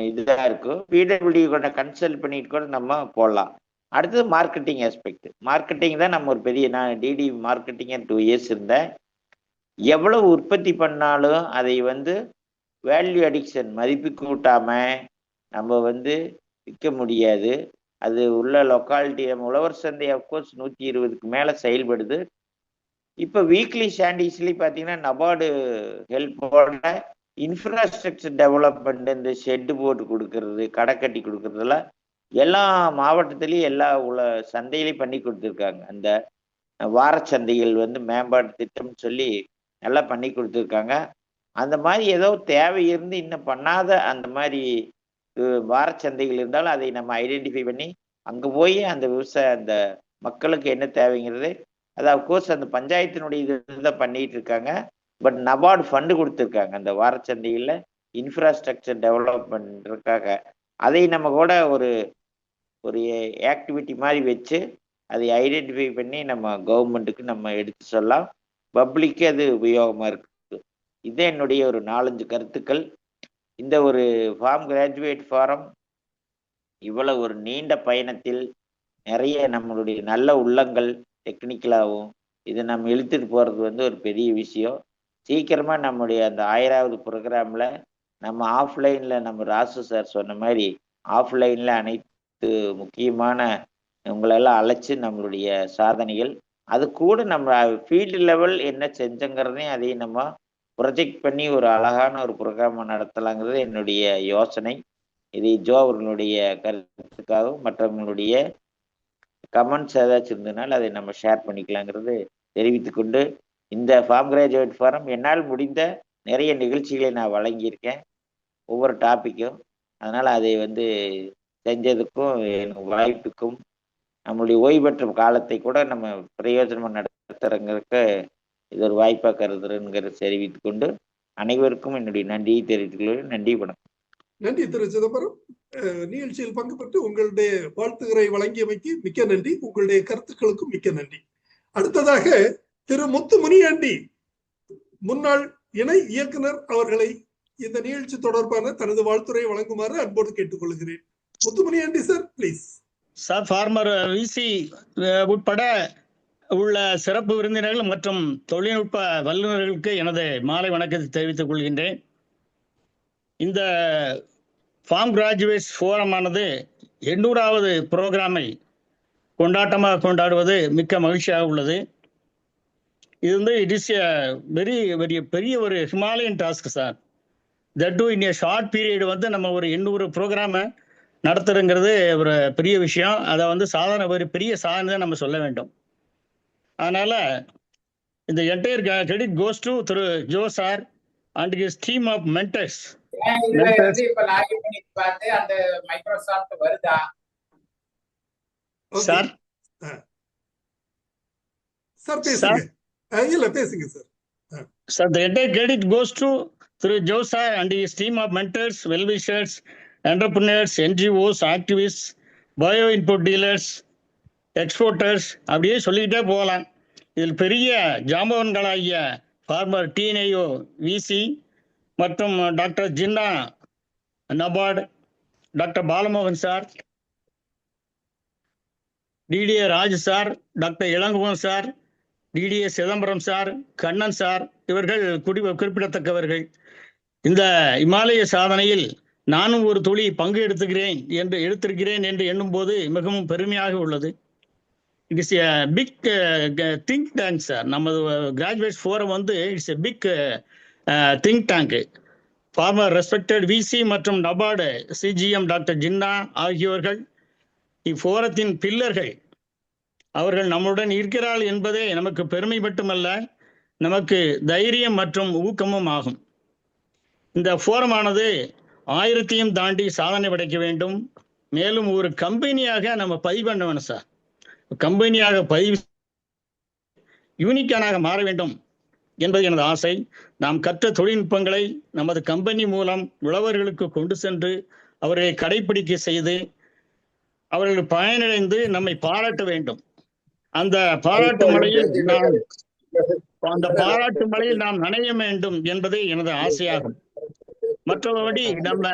இதுதான் இருக்கும். பிடபிள்யூ கூட கன்சல்ட் பண்ணிட்டு கூட நம்ம போடலாம். அடுத்தது மார்க்கெட்டிங் ஆஸ்பெக்ட். மார்க்கெட்டிங் தான் நம்ம ஒரு பெரிய, நான் டிடி மார்க்கெட்டிங் 2 இயர்ஸ் இருந்தேன். எவ்வளவு உற்பத்தி பண்ணாலும் அதை வந்து வேல்யூ அடிக்ஷன் மதிப்பு கூட்டாம நம்ம வந்து விற்க முடியாது. அது உள்ள லொக்காலிட்டி நம்ம உழவர் சந்தை அப்கோர்ஸ் 120க்கு மேலே செயல்படுது. இப்போ வீக்லி சாண்டிஸ்லி பார்த்தீங்கன்னா நபார்டு ஹெல்ப்போட இன்ஃப்ராஸ்ட்ரக்சர் டெவலப்மெண்ட், இந்த ஷெட்டு போட்டு கொடுக்கறது, கடை கட்டி கொடுக்கறதெல்லாம் எல்லா மாவட்டத்திலையும் எல்லா சந்தையிலையும் பண்ணி கொடுத்துருக்காங்க. அந்த வாரச்சந்தைகள் வந்து மேம்பாட்டு திட்டம்னு சொல்லி நல்லா பண்ணி கொடுத்துருக்காங்க. அந்த மாதிரி ஏதோ தேவை இருந்து இன்னும் பண்ணாத அந்த மாதிரி வாரச்சந்தைகள் இருந்தாலும் அதை நம்ம ஐடென்டிஃபை பண்ணி அங்கே போய் அந்த அந்த மக்களுக்கு என்ன தேவைங்கிறது அது அப்கோர்ஸ் அந்த பஞ்சாயத்தினுடைய இதுதான் பண்ணிட்டு இருக்காங்க. பட் நபார்டு ஃபண்டு கொடுத்துருக்காங்க அந்த வாரச்சந்தைகளில் இன்ஃப்ராஸ்ட்ரக்சர் டெவலப்மெண்ட்க்காக. அதை நம்ம கூட ஒரு ஆக்டிவிட்டி மாதிரி வச்சு அதை ஐடென்டிஃபை பண்ணி நம்ம கவர்மெண்ட்டுக்கு நம்ம எடுத்து சொல்லலாம். பப்ளிக்கு அது உபயோகமாக இருக்குது. இதே என்னுடைய ஒரு 4-5 கருத்துக்கள். இந்த ஒரு ஃபார்ம் கிராஜுவேட் ஃபாரம் இவ்வளவு ஒரு நீண்ட பயணத்தில் நிறைய நம்மளுடைய நல்ல உள்ளங்கள் டெக்னிக்கலாகவும் இதை நம்ம இழுத்துட்டு போகிறது வந்து ஒரு பெரிய விஷயம். சீக்கிரமாக நம்முடைய அந்த 1000வது ப்ரோக்ராமில் நம்ம ஆஃப்லைனில் நம்ம ராசு சார் சொன்ன மாதிரி ஆஃப்லைனில் அனைத்து முக்கியமான உங்களெல்லாம் அழைச்சி நம்மளுடைய சாதனைகள் அது கூட நம்ம ஃபீல்டு லெவல் என்ன செஞ்சங்கிறதையும் அதையும் நம்ம ப்ரொஜெக்ட் பண்ணி ஒரு அழகான ஒரு ப்ரோக்ராம் நடத்தலாங்கிறது என்னுடைய யோசனை. இது ஜோ அவர்களுடைய கருத்துக்காகவும் மற்றவங்களுடைய கமெண்ட்ஸ் ஏதாச்சும் இருந்ததுனால அதை நம்ம ஷேர் பண்ணிக்கலாங்கிறது தெரிவித்துக்கொண்டு, இந்த ஃபார்ம் கிராஜுவேட் ஃபாரம் என்னால் முடிந்த நிறைய நிகழ்ச்சிகளை நான் வழங்கியிருக்கேன் ஒவ்வொரு டாப்பிக்கும். அதனால் அதை வந்து செஞ்சதுக்கும் எனக்கு வாய்ப்புக்கும் நம்மளுடைய ஓய்வு பெற்ற காலத்தை கூட நம்ம பிரயோஜனமாக நடத்துறங்கிறதுக்கு இது ஒரு வாய்ப்பாக கருதுறேங்கிறத தெரிவித்துக் கொண்டு அனைவருக்கும் என்னுடைய நன்றியை தெரிவித்துக் நன்றி, வணக்கம். நன்றி திரு சிதம்பரம். நிகழ்ச்சியில் பங்கு பெற்று உங்களுடைய வாழ்த்துக்களை வழங்கியமைக்கு மிக்க நன்றி. உங்களுடைய கருத்துக்களுக்கும் மிக்க நன்றி. அடுத்ததாக திரு முத்து முனியாண்டி முன்னாள் இணை இயக்குனர் அவர்களை இந்த நிகழ்ச்சி தொடர்பான தனது வாழ்த்துறை வழங்குமாறு அன்போடு கேட்டுக்கொள்கிறேன். Muthu Muniyandi sir, please. Sir, former VC உட்பட உள்ள சிறப்பு விருந்தினர்கள் மற்றும் தொழில்நுட்ப வல்லுநர்களுக்கு எனது மாலை வணக்கத்தை தெரிவித்துக் கொள்கின்றேன். இந்த ஃபார்ம் கிராஜுவேட்ஸ் ஃபோரமானது 800வது ப்ரோக்ராமை கொண்டாட்டமாக கொண்டாடுவது மிக்க மகிழ்ச்சியாக உள்ளது. இது வந்து இட் இஸ் எ பெரிய ஒரு Himalayan task sir. That too in a short period வந்து நம்ம ஒரு 800 ப்ரோக்ராமை நடத்துறங்கிறது ஒரு பெரிய விஷயம். அதை வந்து ஒரு பெரிய சாதனை தான் நம்ம சொல்ல வேண்டும். அதனால இந்த என்டையர் கிரெடிட் கோஸ் டு திரு Joe sir and his team of mentors. Sir Sir, the entire credit goes to through Joe sir and his team of mentors, well-wishers, entrepreneurs, NGOs, activists, bio input dealers, exporters, அப்படியே சொல்லிக்கிட்டே போகலாம். இதில் பெரிய ஜாம்பவன்களாகிய farmer TNAU VC மற்றும் doctor Jinnah NABARD, doctor Balamohan sir, DDA Raj sir, doctor Ilanguvan sir, DDA Chidambaram sir, Kannan sir, இவர்கள் குறிப்பிடத்தக்கவர்கள். இந்த இமாலய சாதனையில் நானும் ஒரு துளி பங்கு எடுத்திருக்கிறேன் என்று எண்ணும் போது மிகவும் பெருமையாக உள்ளது. It is a big think tank sir. நமது கிராஜுவேட்ஸ் ஃபோரம் வந்து it's a big think tank. Former respected VC மற்றும் நபார்டு சிஜிஎம் டாக்டர் ஜின்னா ஆகியோர்கள் இஃபோரத்தின் பில்லர்கள். அவர்கள் நம்முடன் இருக்கிறார்கள் என்பதே நமக்கு பெருமை மட்டுமல்ல, நமக்கு தைரியம் மற்றும் ஊக்கமும் ஆகும். இந்த ஃபோரமானது 1000ஐயும் தாண்டி சாதனை படைக்க வேண்டும். மேலும் ஒரு கம்பெனியாக நம்ம பதிவு பண்ண வேணும் சார். கம்பெனியாக பதிவு யூனிக்கானாக மாற வேண்டும் என்பது எனது ஆசை. நாம் கற்ற தொழில்நுட்பங்களை நமது கம்பெனி மூலம் உழவர்களுக்கு கொண்டு சென்று அவர்களை கடைபிடிக்க செய்து அவர்கள் பயனடைந்து நம்மை பாராட்ட வேண்டும். அந்த பாராட்டு மலையில் நாம் நனைய வேண்டும் என்பதே எனது ஆசையாகும். மற்றபடி நம்ம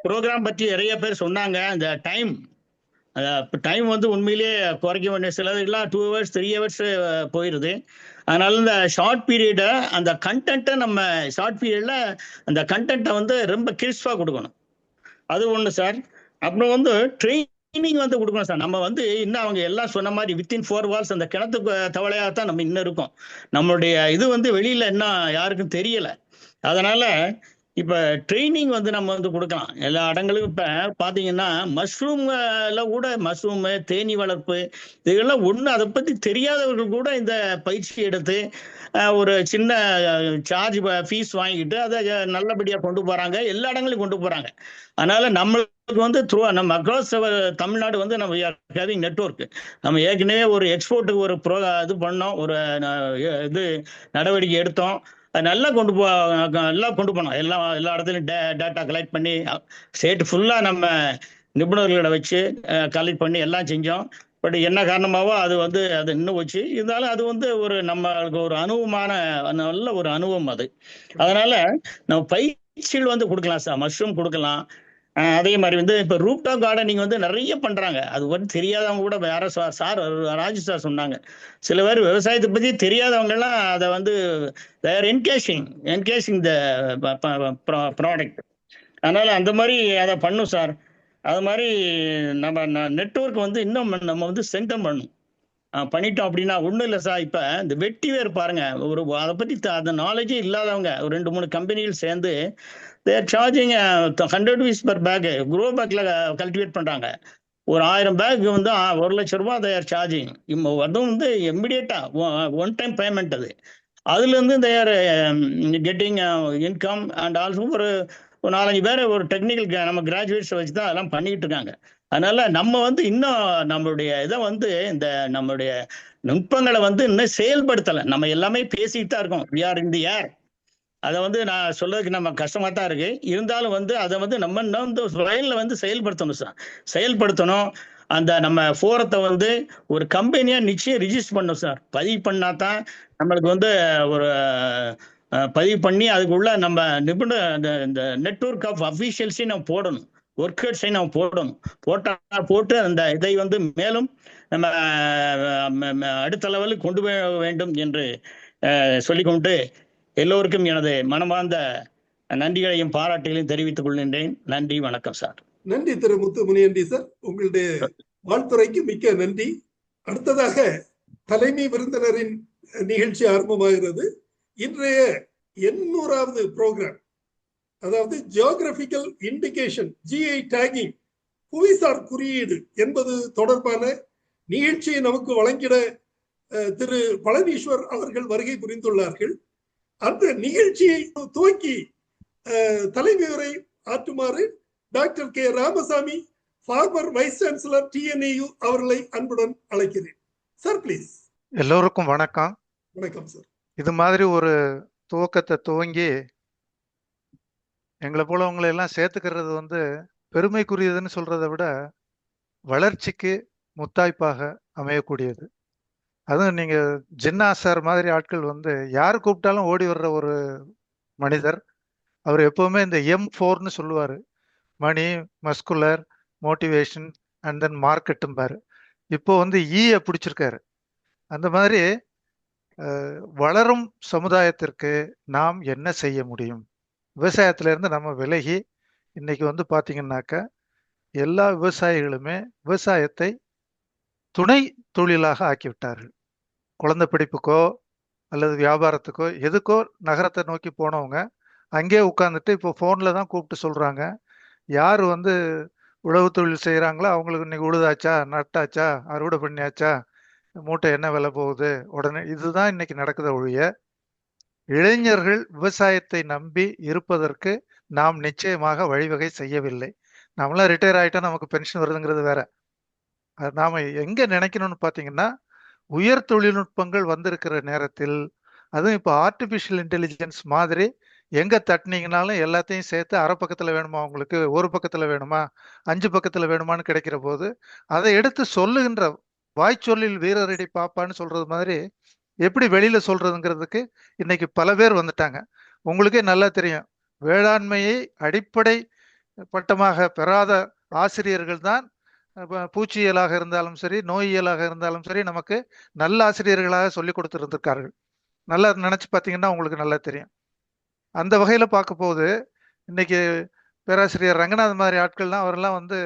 ப்ரோக்ராம் பற்றி நிறைய பேர் சொன்னாங்க. அந்த டைம் வந்து உண்மையிலேயே குறைக்க வேண்டிய சிலது எல்லாம் 2 hours 3 hours போயிடுது. அதனால இந்த ஷார்ட் பீரியடை அந்த கண்டென்ட்டை நம்ம ஷார்ட் பீரியட்ல அந்த கண்டென்ட்டை வந்து ரொம்ப கிறிஸ்பா கொடுக்கணும். அது ஒன்று சார். அப்புறம் வந்து ட்ரைனிங் வந்து கொடுக்கணும் சார். நம்ம வந்து இன்னும் அவங்க எல்லாம் சொன்ன மாதிரி வித்தின் 4 walls அந்த கிணத்து தவளையாகத்தான் நம்ம இன்னும் இருக்கோம். நம்மளுடைய இது வந்து வெளியில இன்னும் யாருக்கும் தெரியல. அதனால இப்ப ட்ரைனிங் வந்து நம்ம வந்து கொடுக்கலாம் எல்லா இடங்களுக்கும். இப்ப பாத்தீங்கன்னா மஷ்ரூம்ல கூட மஷ்ரூம் தேனி வளர்ப்பு இதெல்லாம் ஒண்ணு அதை பத்தி தெரியாதவர்கள் கூட இந்த பயிற்சி எடுத்து ஒரு சின்ன சார்ஜ் ஃபீஸ் வாங்கிட்டு அதை நல்லபடியா கொண்டு போறாங்க, எல்லா இடங்களையும் கொண்டு போறாங்க. அதனால நம்மளுக்கு வந்து நம்ம அக்ராஸ் தமிழ்நாடு வந்து நம்ம ஹேவிங் நெட்வொர்க். நம்ம ஏற்கனவே ஒரு எக்ஸ்போர்ட்டுக்கு ஒரு இது பண்ணோம், ஒரு இது நடவடிக்கை எடுத்தோம். நல்லா கொண்டு போனோம். எல்லா இடத்துலையும் டேட்டா கலெக்ட் பண்ணி ஸ்டேட் ஃபுல்லா நம்ம நிபுணர்களை வச்சு கலெக்ட் பண்ணி எல்லாம் செஞ்சோம். பட் என்ன காரணமாவோ அது இன்னும் வச்சு இருந்தாலும் அது வந்து ஒரு நம்மளுக்கு ஒரு நல்ல ஒரு அனுபவம் அது. அதனால நம்ம பயிற்சிகள் வந்து கொடுக்கலாம் சார். மஷ்ரூம் கொடுக்கலாம். அதே மாதிரி வந்து இப்ப ரூப்டாப் கார்டனிங் வந்து நிறைய பண்றாங்க. அது வந்து தெரியாதவங்க கூட வேற சார் ராஜு சார் சொன்னாங்க. சில பேர் விவசாயத்தை பத்தி தெரியாதவங்க எல்லாம் அதை வந்து என்கேஷிங் த ப்ராடக்ட். அதனால அந்த மாதிரி அதை பண்ணும் சார். அது மாதிரி நம்ம நெட்வொர்க் வந்து இன்னும் நம்ம வந்து ஸ்ட்ரெங்தன் பண்ணணும். பண்ணிட்டோம் அப்படின்னா ஒன்றும் இல்லை சார். இப்போ இந்த வெட்டி வேர் பாருங்க, அதை பற்றி அந்த நாலேஜே இல்லாதவங்க ஒரு 2-3 கம்பெனிகள் சேர்ந்து their charging 100 rupees per bag. Grow பேக்ல கல்டிவேட் பண்றாங்க. ஒரு 1000 பேக் வந்து 1 லட்சம் ரூபாய் தேர் சார்ஜிங். அதுவும் வந்து இம்மிடியேட்டா ஒன் டைம் பேமெண்ட். அதுல இருந்து they're getting income and also ஒரு 4-5 பேர் ஒரு டெக்னிக்கல் நம்ம கிராஜுவேட்ஸ் வச்சு தான் அதெல்லாம் பண்ணிட்டு இருக்காங்க. அதனால நம்ம வந்து இன்னும் நம்மளுடைய இதை வந்து இந்த நம்மளுடைய நுட்பங்களை வந்து இன்னும் செயல்படுத்தலை. நம்ம எல்லாமே பேசிட்டு தான் இருக்கோம். we are in the air. அதை வந்து நான் சொல்றதுக்கு நம்ம கஷ்டமா தான் இருக்கு. இருந்தாலும் வந்து அதை வந்து நம்ம இந்த வயல்ல வந்து செயல்படுத்தணும் சார். செயல்படுத்தணும். அந்த நம்ம ஃபோரத்தை வந்து ஒரு கம்பெனியா நிச்சயம் ரிஜிஸ்டர் பண்ணணும் சார். பதிவு பண்ணா தான் நம்மளுக்கு வந்து ஒரு பதிவு பண்ணி அதுக்குள்ள நம்ம இந்த நெட்வொர்க் ஆஃப் அஃபீஷியல்ஸையும் நம்ம போடணும், ஒர்க்கர்ஸையும் நம்ம போட்டு அந்த இதை வந்து மேலும் நம்ம அடுத்த லெவலுக்கு கொண்டு போக வேண்டும் என்று சொல்லிக்கொண்டு எல்லோருக்கும் எனது மனமார்ந்த நன்றிகளையும் பாராட்டுகளையும் தெரிவித்துக் கொள்கின்றேன். நன்றி, வணக்கம் சார். நன்றி திரு முத்துமுனியண்டி சார். உங்களுடைய வாழ்த்துறைக்கு மிக்க நன்றி. அடுத்ததாக தலைமை விருந்தினரின் நிகழ்ச்சி ஆரம்பமாகிறது. இன்றைய 800வது ப்ரோக்ராம் அதாவது ஜியோகிராபிக்கல் இண்டிகேஷன் ஜிஐ டேகிங் புவிசார் குறியீடு என்பது தொடர்பான நிகழ்ச்சியை நமக்கு வழங்கிட திரு பழனீஸ்வர் அவர்கள் வருகை புரிந்துள்ளார்கள். அந்த நிகழ்ச்சியை துவக்கி தலைமையுரை ஆற்றுமாறு doctor K Ramasamy former vice chancellor TNAU அவர்களை அன்புடன் அழைக்கிறேன். Sir please. எல்லோருக்கும் வணக்கம். வணக்கம் சார். இது மாதிரி ஒரு துவக்கத்தை துவங்கி எங்களை போலவங்களை எல்லாம் சேர்த்துக்கிறது வந்து பெருமைக்குரியதுன்னு சொல்றதை விட வளர்ச்சிக்கு முத்தாய்ப்பாக அமையக்கூடியது. அதுவும் நீங்க ஜின்னா சார் மாதிரி ஆட்கள் வந்து யார் கூப்பிட்டாலும் ஓடி வர்ற ஒரு மனிதர். அவர் எப்பவுமே இந்த M4ன்னு சொல்லுவாரு, மணி, மஸ்குலர், மோட்டிவேஷன் அண்ட் தென் மார்க்கெட்டும்பாரு. இப்போ வந்து ஈயை பிடிச்சிருக்காரு. அந்த மாதிரி வளரும் சமுதாயத்திற்கு நாம் என்ன செய்ய முடியும்? விவசாயத்திலேருந்து நம்ம விலகி இன்னைக்கு வந்து பார்த்தீங்கன்னாக்க எல்லா விவசாயிகளுமே விவசாயத்தை துணை தொழிலாக ஆக்கிவிட்டார்கள். குழந்தை பிடிப்புக்கோ அல்லது வியாபாரத்துக்கோ எதுக்கோ நகரத்தை நோக்கி போனவங்க அங்கேயே உட்காந்துட்டு இப்போ ஃபோனில் தான் கூப்பிட்டு சொல்கிறாங்க. யார் வந்து உழவு தொழில் செய்கிறாங்களோ அவங்களுக்கு இன்னைக்கு உழுதாச்சா, நட்டாச்சா, அறுவடை பண்ணியாச்சா, மூட்டை என்ன விலை போகுது உடனே, இதுதான் இன்னைக்கு நடக்குத ஒழிய இளைஞர்கள் விவசாயத்தை நம்பி இருப்பதற்கு நாம் நிச்சயமாக வழிவகை செய்யவில்லை. நம்மளாம் ரிட்டையர் ஆகிட்டா நமக்கு பென்ஷன் வருதுங்கிறது வேற. நாம் எங்கே நினைக்கணும்னு பார்த்தீங்கன்னா, உயர் தொழில்நுட்பங்கள் வந்திருக்கிற நேரத்தில், அதுவும் இப்போ ஆர்டிஃபிஷியல் இன்டெலிஜென்ஸ் மாதிரி எங்கே தட்டினீங்கனாலும் எல்லாத்தையும் சேர்த்து அரை பக்கத்தில் வேணுமா, உங்களுக்கு ஒரு பக்கத்தில் வேணுமா, 5 பக்கத்தில் வேணுமான்னு கிடைக்கிற போது அதை எடுத்து சொல்லுகின்ற வாய்ச்சொல்லில் வீரரடி பாப்பான்னு சொல்றது மாதிரி எப்படி வெளியில சொல்றதுங்கிறதுக்கு இன்னைக்கு பல பேர் வந்துட்டாங்க. உங்களுக்கே நல்லா தெரியும், வேளாண்மையை அடிப்படை பட்டமாக பெறாத ஆசிரியர்கள் தான் பூச்சியியலாக இருந்தாலும் சரி, நோயியலாக இருந்தாலும் சரி, நமக்கு நல்ல ஆசிரியர்களாக சொல்லி கொடுத்துருந்திருக்கார்கள். நல்லா நினைச்சு பார்த்தீங்கன்னா உங்களுக்கு நல்லா தெரியும். அந்த வகையில பார்க்க போது இன்னைக்கு பேராசிரியர் ரங்கநாதன் மாதிரி ஆட்கள்லாம், அவரெல்லாம் வந்து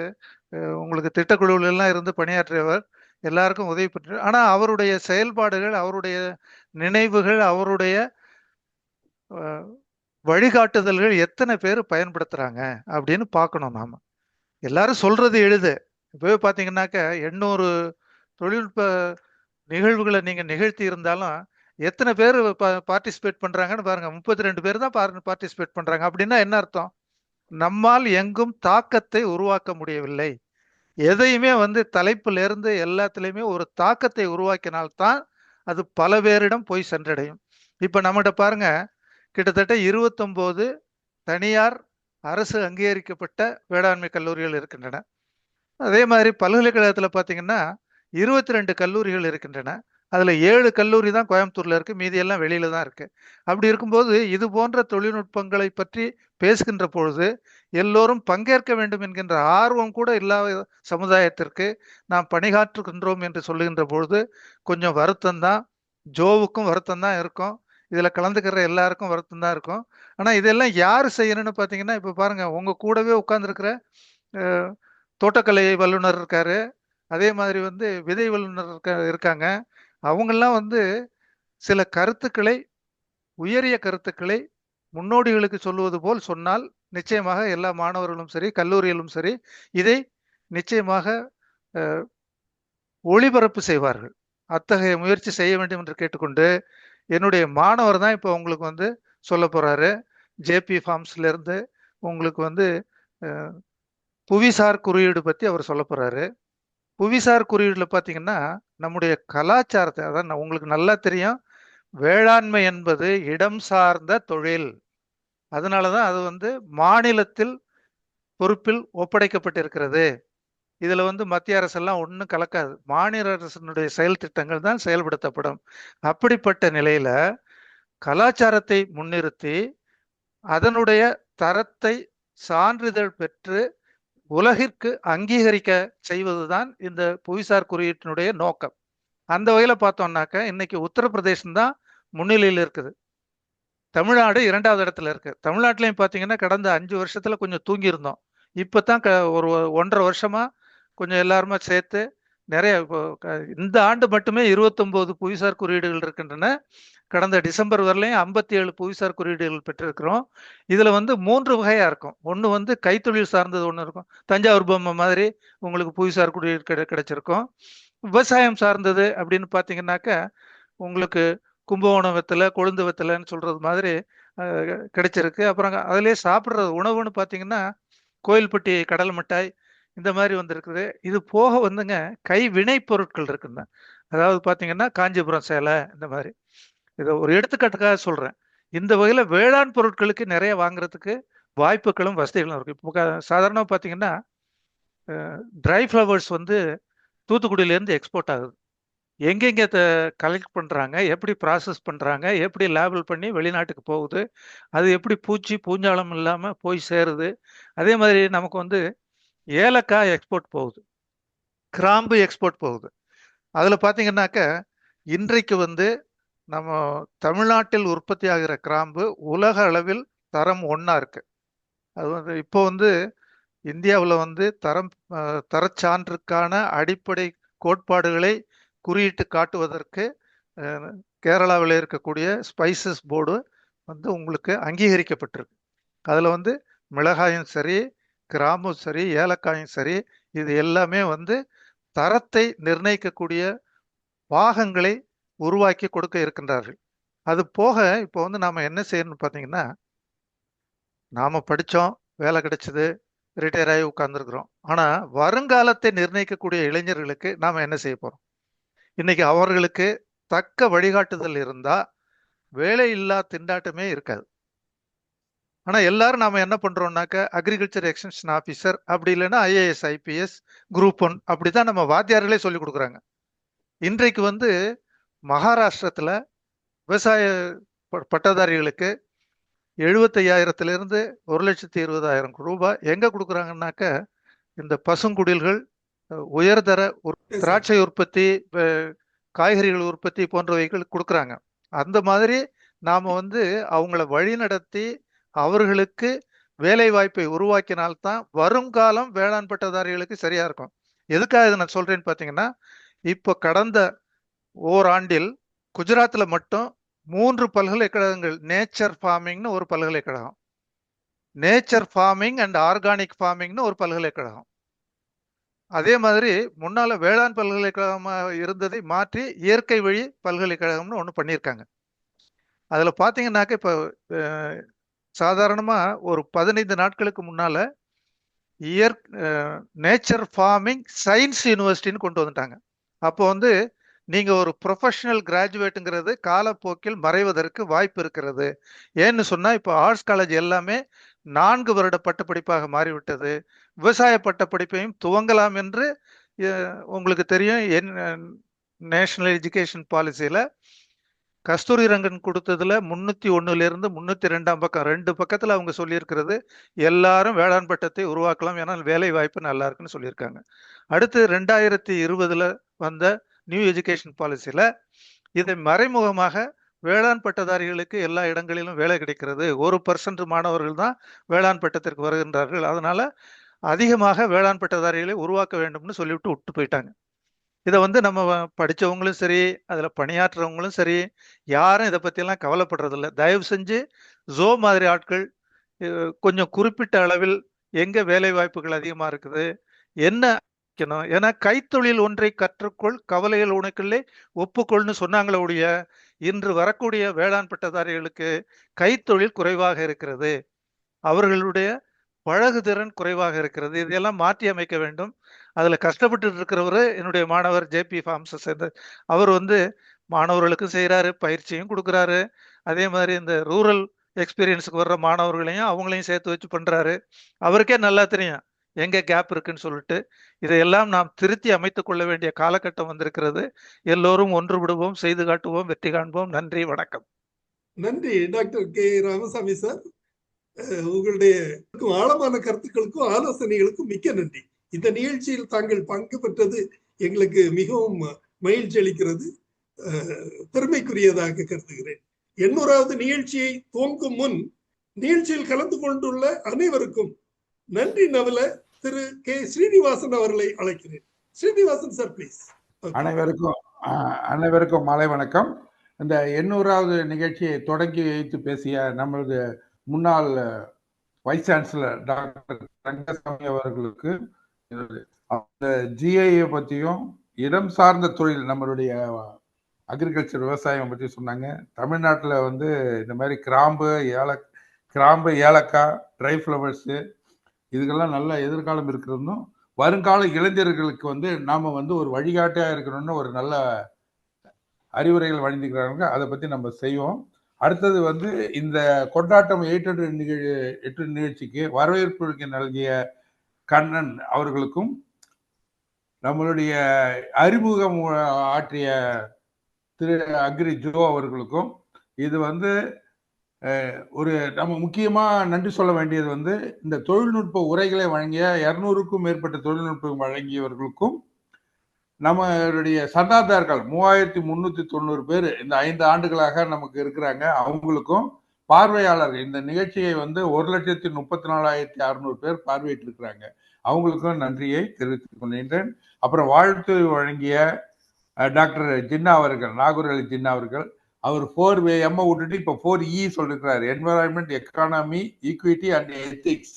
உங்களுக்கு திட்டக்குழுவில் எல்லாம் இருந்து பணியாற்றியவர், எல்லாருக்கும் உதவி பெற்று. ஆனா அவருடைய செயல்பாடுகள், அவருடைய நினைவுகள், அவருடைய வழிகாட்டுதல்கள் எத்தனை பேர் பயன்படுத்துறாங்க அப்படின்னு பார்க்கணும். நாம எல்லாரும் சொல்றது எழுது. இப்பவே பார்த்தீங்கன்னாக்க 800 தொழில்நுட்ப நிகழ்வுகளை நீங்க நிகழ்த்தி இருந்தாலும் எத்தனை பேர் பார்ட்டிசிபேட் பண்றாங்கன்னு பாருங்க. 32 பேர் தான் பார்ட்டிசிபேட் பண்றாங்க. அப்படின்னா என்ன அர்த்தம்? நம்மால் எங்கும் தாக்கத்தை உருவாக்க முடியவில்லை. எதையுமே வந்து தலைப்புல இருந்து எல்லாத்துலயுமே ஒரு தாக்கத்தை உருவாக்கினால்தான் அது பல பேரிடம் போய் சென்றடையும். இப்ப நம்மகிட்ட பாருங்க, கிட்டத்தட்ட 29 தனியார் அரசு அங்கீகரிக்கப்பட்ட வேளாண்மை கல்லூரிகள் இருக்கின்றன. அதே மாதிரி பல்கலைக்கழகத்தில் பார்த்தீங்கன்னா 22 கல்லூரிகள் இருக்கின்றன. அதில் 7 கல்லூரி தான் கோயம்புத்தூர்ல இருக்கு, மீதி எல்லாம் வெளியில தான் இருக்கு. அப்படி இருக்கும்போது இது போன்ற தொழில்நுட்பங்களை பற்றி பேசுகின்ற பொழுது எல்லோரும் பங்கேற்க வேண்டும் என்கின்ற ஆர்வம் கூட இல்லாத சமுதாயத்திற்கு நாம் பணியாற்றுகின்றோம் என்று சொல்லுகின்ற பொழுது கொஞ்சம் வருத்தம் தான். ஜோவுக்கும் வருத்தம் தான் இருக்கும், இதில் கலந்துக்கிற எல்லாருக்கும் வருத்தம் தான் இருக்கும். ஆனால் இதெல்லாம் யார் செய்யணும்னு பார்த்தீங்கன்னா, இப்போ பாருங்க, உங்க கூடவே உட்கார்ந்துருக்கிற தோட்டக்கலை வல்லுநர் இருக்காரு, அதே மாதிரி வந்து விதை வல்லுநர் இருக்காங்க. அவங்கெல்லாம் வந்து சில கருத்துக்களை, உயரிய கருத்துக்களை முன்னோடிகளுக்கு சொல்லுவது போல் சொன்னால் நிச்சயமாக எல்லா மாணவர்களும் சரி, கல்லூரிகளும் சரி, இதை நிச்சயமாக ஒளிபரப்பு செய்வார்கள். அத்தகைய முயற்சி செய்ய வேண்டும் என்று கேட்டுக்கொண்டு, என்னுடைய மாணவர் தான் இப்போ உங்களுக்கு வந்து சொல்ல போறாரு. ஜேபி ஃபார்ம்ஸ்ல இருந்து உங்களுக்கு வந்து புவிசார் குறியீடு பற்றி அவர் சொல்ல போறாரு. புவிசார் குறியீடுல பார்த்தீங்கன்னா நம்முடைய கலாச்சாரத்தை, அதான் உங்களுக்கு நல்லா தெரியும், வேளாண்மை என்பது இடம் சார்ந்த தொழில். அதனாலதான் அது வந்து மாநிலத்தில் பொறுப்பில் ஒப்படைக்கப்பட்டிருக்கிறது. இதுல வந்து மத்திய அரசெல்லாம் ஒன்றும் கலக்காது, மாநில அரசினுடைய செயல் திட்டங்கள் தான் செயல்படுத்தப்படும். அப்படிப்பட்ட நிலையில கலாச்சாரத்தை முன்னிறுத்தி அதனுடைய தரத்தை சான்றிதழ் பெற்று உலகிற்கு அங்கீகரிக்க செய்வதுதான் இந்த புவிசார் குறியீட்டினுடைய நோக்கம். அந்த வகையில பார்த்தோம்னாக்க இன்னைக்கு உத்தரப்பிரதேசம் தான் முன்னிலையில் இருக்குது, தமிழ்நாடு 2வது இடத்துல இருக்கு. தமிழ்நாட்டிலையும் பார்த்தீங்கன்னா கடந்த 5 வருஷத்துல கொஞ்சம் தூங்கி இருந்தோம். இப்பதான் ஒரு 1.5 வருஷமா கொஞ்சம் எல்லாருமே சேர்த்து நிறைய இந்த ஆண்டு மட்டுமே 29 புவிசார் குறியீடுகள் இருக்கின்றன. கடந்த டிசம்பர் வரலையும் 57 புவிசார் குறியீடுகள் பெற்றிருக்கிறோம். இதுல வந்து 3 வகையா இருக்கும். ஒன்று வந்து கைத்தொழில் சார்ந்தது ஒன்று இருக்கும். தஞ்சாவூர் பொம்மை மாதிரி உங்களுக்கு புவிசார் குறியீடு கிடைச்சிருக்கும். விவசாயம் சார்ந்தது அப்படின்னு பார்த்தீங்கன்னாக்க உங்களுக்கு கும்பகோணம் வெத்தலை, கொழுந்து வெத்தலைன்னு சொல்றது மாதிரி கிடைச்சிருக்கு. அப்புறம் அதிலே சாப்பிட்றது உணவுன்னு பார்த்தீங்கன்னா கோயில்பட்டி கடல் மிட்டாய் இந்த மாதிரி வந்திருக்குது. இது போக வந்துங்க கைவினை பொருட்கள் இருக்குங்க. அதாவது பார்த்தீங்கன்னா காஞ்சிபுரம் சேலை இந்த மாதிரி. இதை ஒரு எடுத்துக்காட்டுக்காக சொல்றேன். இந்த வகையில் வேளாண் பொருட்களுக்கு நிறைய வாங்குறதுக்கு வாய்ப்புகளும் வசதிகளும் இருக்கு. இப்போ சாதாரணமாக பார்த்தீங்கன்னா ட்ரை ஃப்ளவர்ஸ் வந்து தூத்துக்குடியிலேருந்து எக்ஸ்போர்ட் ஆகுது. எங்கெங்கே கலெக்ட் பண்ணுறாங்க, எப்படி ப்ராசஸ் பண்ணுறாங்க, எப்படி லேபிள் பண்ணி வெளிநாட்டுக்கு போகுது, அது எப்படி பூச்சி பூஞ்சாலம் இல்லாமல் போய் சேருது. அதே மாதிரி நமக்கு வந்து ஏலக்காய் எக்ஸ்போர்ட் போகுது, கிராம்பு எக்ஸ்போர்ட் போகுது. அதில் பார்த்தீங்கன்னாக்க இன்றைக்கு வந்து நம்ம தமிழ்நாட்டில் உற்பத்தி ஆகிற கிராம்பு உலக அளவில் தரம் 1 இருக்கு. அது வந்து இப்போ வந்து இந்தியாவில் வந்து தரச்சான்றுக்கான அடிப்படை கோட்பாடுகளை குறியிட்டு காட்டுவதற்கு கேரளாவில் இருக்கக்கூடிய ஸ்பைசஸ் போர்டு வந்து உங்களுக்கு அங்கீகரிக்கப்பட்டிருக்கு. அதில் வந்து மிளகாயும் சரி, கிராம்பும் சரி, ஏலக்காயும் சரி, இது எல்லாமே வந்து தரத்தை நிர்ணயிக்கக்கூடிய பாகங்களை உருவாக்கி கொடுக்க இருக்கின்றார்கள். அது போக இப்போ வந்து நாம் என்ன செய்யணும்னு பார்த்தீங்கன்னா, நாம் படித்தோம், வேலை கிடைச்சது, ரிட்டையர் ஆகி உட்கார்ந்துருக்குறோம். ஆனால் வருங்காலத்தை நிர்ணயிக்கக்கூடிய இளைஞர்களுக்கு நாம் என்ன செய்ய போகிறோம்? இன்னைக்கு அவர்களுக்கு தக்க வழிகாட்டுதல் இருந்தால் வேலை இல்லா திண்டாட்டமே இருக்காது. ஆனால் எல்லாரும் நாம் என்ன பண்ணுறோம்னாக்க அக்ரிகல்ச்சர் எக்ஸ்டென்ஷன் ஆஃபீஸர், அப்படி இல்லைன்னா IAS IPS குரூப் 1 அப்படி தான் நம்ம வாத்தியார்களே சொல்லி கொடுக்குறாங்க. இன்றைக்கு வந்து மகாராஷ்டிரத்தில் விவசாய பட்டதாரிகளுக்கு 75,000 1,20,000 ரூபாய் எங்கே கொடுக்குறாங்கன்னாக்க இந்த பசுங்குடில்கள், உயர்தர திராட்சை உற்பத்தி, காய்கறிகள் உற்பத்தி போன்றவைகள் கொடுக்குறாங்க. அந்த மாதிரி நாம் வந்து அவங்கள வழி நடத்தி அவர்களுக்கு வேலை வாய்ப்பை உருவாக்கினால்தான் வருங்காலம் வேளாண் பட்டதாரிகளுக்கு சரியா இருக்கும். எதுக்காக இதை நான் சொல்றேன்னு பார்த்தீங்கன்னா, இப்போ கடந்த ஓராண்டில் குஜராத்தில் மட்டும் 3 பல்கலைக்கழகங்கள், நேச்சர் ஃபார்மிங்னு ஒரு பல்கலைக்கழகம், நேச்சர் ஃபார்மிங் அண்ட் ஆர்கானிக் ஃபார்மிங்னு ஒரு பல்கலைக்கழகம், அதே மாதிரி முன்னால வேளாண் பல்கலைக்கழகமாக இருந்ததை மாற்றி இயற்கை வழி பல்கலைக்கழகம்னு ஒன்று பண்ணியிருக்காங்க. அதில் பார்த்தீங்கன்னாக்க இப்போ சாதாரணமாக ஒரு 15 நாட்களுக்கு முன்னால நேச்சர் ஃபார்மிங் சயின்ஸ் யூனிவர்சிட்டின்னு கொண்டு வந்துட்டாங்க. அப்போ வந்து நீங்கள் ஒரு ப்ரொஃபஷனல் கிராஜுவேட்டுங்கிறது காலப்போக்கில் மறைவதற்கு வாய்ப்பு இருக்கிறது. ஏன்னு சொன்னால் இப்போ ஆர்ட்ஸ் காலேஜ் எல்லாமே 4 வருட பட்டப்படிப்பாக மாறிவிட்டது. விவசாய பட்டப்படிப்பையும் துவங்கலாம் என்று உங்களுக்கு தெரியும். நேஷனல் எஜுகேஷன் பாலிசியில் கஸ்தூரி ரங்கன் கொடுத்ததுல 301 302 பக்கம் 2 பக்கத்தில் அவங்க சொல்லியிருக்கிறது எல்லாரும் வேளாண் பட்டத்தை உருவாக்கலாம், ஏன்னா வேலை வாய்ப்பு நல்லா இருக்குன்னு சொல்லியிருக்காங்க. அடுத்து 2020 வந்த நியூ எஜுகேஷன் பாலிசியில் இதை மறைமுகமாக வேளாண் பட்டதாரிகளுக்கு எல்லா இடங்களிலும் வேலை கிடைக்கிறது, 1% மாணவர்கள் தான் வேளாண் பட்டத்திற்கு வருகின்றார்கள், அதனால அதிகமாக வேளாண் பட்டதாரிகளை உருவாக்க வேண்டும்னு சொல்லிவிட்டு விட்டு போயிட்டாங்க. இதை வந்து நம்ம படித்தவங்களும் சரி, அதில் பணியாற்றுறவங்களும் சரி, யாரும் இதை பற்றியெல்லாம் கவலைப்படுறதில்ல. தயவு செஞ்சு ஜோ மாதிரி ஆட்கள் கொஞ்சம் குறிப்பிட்ட அளவில் எங்கே வேலை வாய்ப்புகள் அதிகமாக இருக்குது என்ன வைக்கணும், ஏன்னா கைத்தொழில் ஒன்றை கற்றுக்கொள், கவலைகள் உனக்குள்ளே ஒப்புக்கொள்னு சொன்னாங்களே ஒழிய இன்று வரக்கூடிய வேளாண் பட்டதாரிகளுக்கு கைத்தொழில் குறைவாக இருக்கிறது, அவர்களுடைய பழகுதிறன் குறைவாக இருக்கிறது. இதையெல்லாம் மாற்றி அமைக்க வேண்டும். அதில் கஷ்டப்பட்டு இருக்கிறவர் என்னுடைய மாணவர் JP ஃபார்ம்ஸை சேர்ந்த அவர் வந்து மாணவர்களுக்கும் செய்கிறாரு, பயிற்சியும் கொடுக்குறாரு. அதே மாதிரி இந்த ரூரல் எக்ஸ்பீரியன்ஸுக்கு வர்ற மாணவர்களையும் அவங்களையும் சேர்த்து வச்சு பண்ணுறாரு. அவருக்கே நல்லா தெரியும் எங்கே கேப் இருக்குன்னு சொல்லிட்டு. இதையெல்லாம் நாம் திருத்தி அமைத்து கொள்ள வேண்டிய காலகட்டம் வந்திருக்கிறது. எல்லோரும் ஒன்றுபடுவோம், செய்து காட்டுவோம், வெற்றி காண்போம். நன்றி, வணக்கம். நன்றி டாக்டர் K. ராமசாமி சார். உங்களுடைய ஆழமான கருத்துக்களுக்கும் ஆலோசனைகளுக்கும் மிக்க நன்றி. இந்த நிகழ்ச்சியில் தாங்கள் பங்கு பெற்றது எங்களுக்கு மிகவும் மகிழ்ச்சி அளிக்கிறது, பெருமைக்குரியதாக கருதுகிறேன். 800வது நிகழ்ச்சியை துவங்கும் முன் நிகழ்ச்சியில் கலந்து கொண்டுள்ள அனைவருக்கும் நன்றி நவல திரு K. ஸ்ரீனிவாசன் அவர்களை அழைக்கிறேன். Srinivasan sir please. அனைவருக்கும் மாலை வணக்கம். இந்த 800வது நிகழ்ச்சியை தொடங்கி வைத்து பேசிய நமது முன்னாள் வைஸ் சான்சலர் டாக்டர் ரங்கசாமி அவர்களுக்கு அந்த ஜிஐயை பற்றியும் இடம் சார்ந்த தொழில் நம்மளுடைய அக்ரிகல்ச்சர் விவசாயம் பற்றி சொன்னாங்க. தமிழ்நாட்டில் வந்து இந்த மாதிரி கிராம்பு ஏலக்காய், ட்ரை ஃப்ளவர்ஸு இதுக்கெல்லாம் நல்ல எதிர்காலம் இருக்கிறதும் வருங்கால இளைஞர்களுக்கு வந்து நாம் வந்து ஒரு வழிகாட்டியாக இருக்கணும்னு ஒரு நல்ல அறிவுரைகள் வழங்கிக்கிறாங்க. அதை பற்றி நம்ம செய்வோம். அடுத்தது வந்து இந்த கொண்டாட்டம் 8 நிகழ்ச்சிக்கு வரவேற்பு நல்கிய கண்ணன் அவர்களுக்கும் நம்மளுடைய அறிமுகம் ஆற்றிய திரு அக்ரி ஜோ அவர்களுக்கும் இது வந்து ஒரு நம்ம முக்கியமாக நன்றி சொல்ல வேண்டியது வந்து இந்த தொழில்நுட்ப உரைகளை வழங்கிய 200க்கும் மேற்பட்ட தொழில்நுட்பம் வழங்கியவர்களுக்கும் நம்மளுடைய சந்தாதார்கள் 3390 பேர் இந்த 5 ஆண்டுகளாக நமக்கு இருக்கிறாங்க. அவங்களுக்கும் பார்வையாளர்கள் இந்த நிகழ்ச்சியை வந்து 1,34,600 பேர் பார்வையிட்டு இருக்கிறாங்க. அவங்களுக்கும் நன்றியை தெரிவித்துக் கொள்கின்றேன். அப்புறம் வாழ்த்து வழங்கிய டாக்டர் ஜின்னா அவர்கள், நாகூர் அலி ஜின்னா அவர்கள், அவர் 4 எம் விட்டுட்டு இப்போ 4E சொல்லிருக்கிறார், environment, economy, equity and ethics.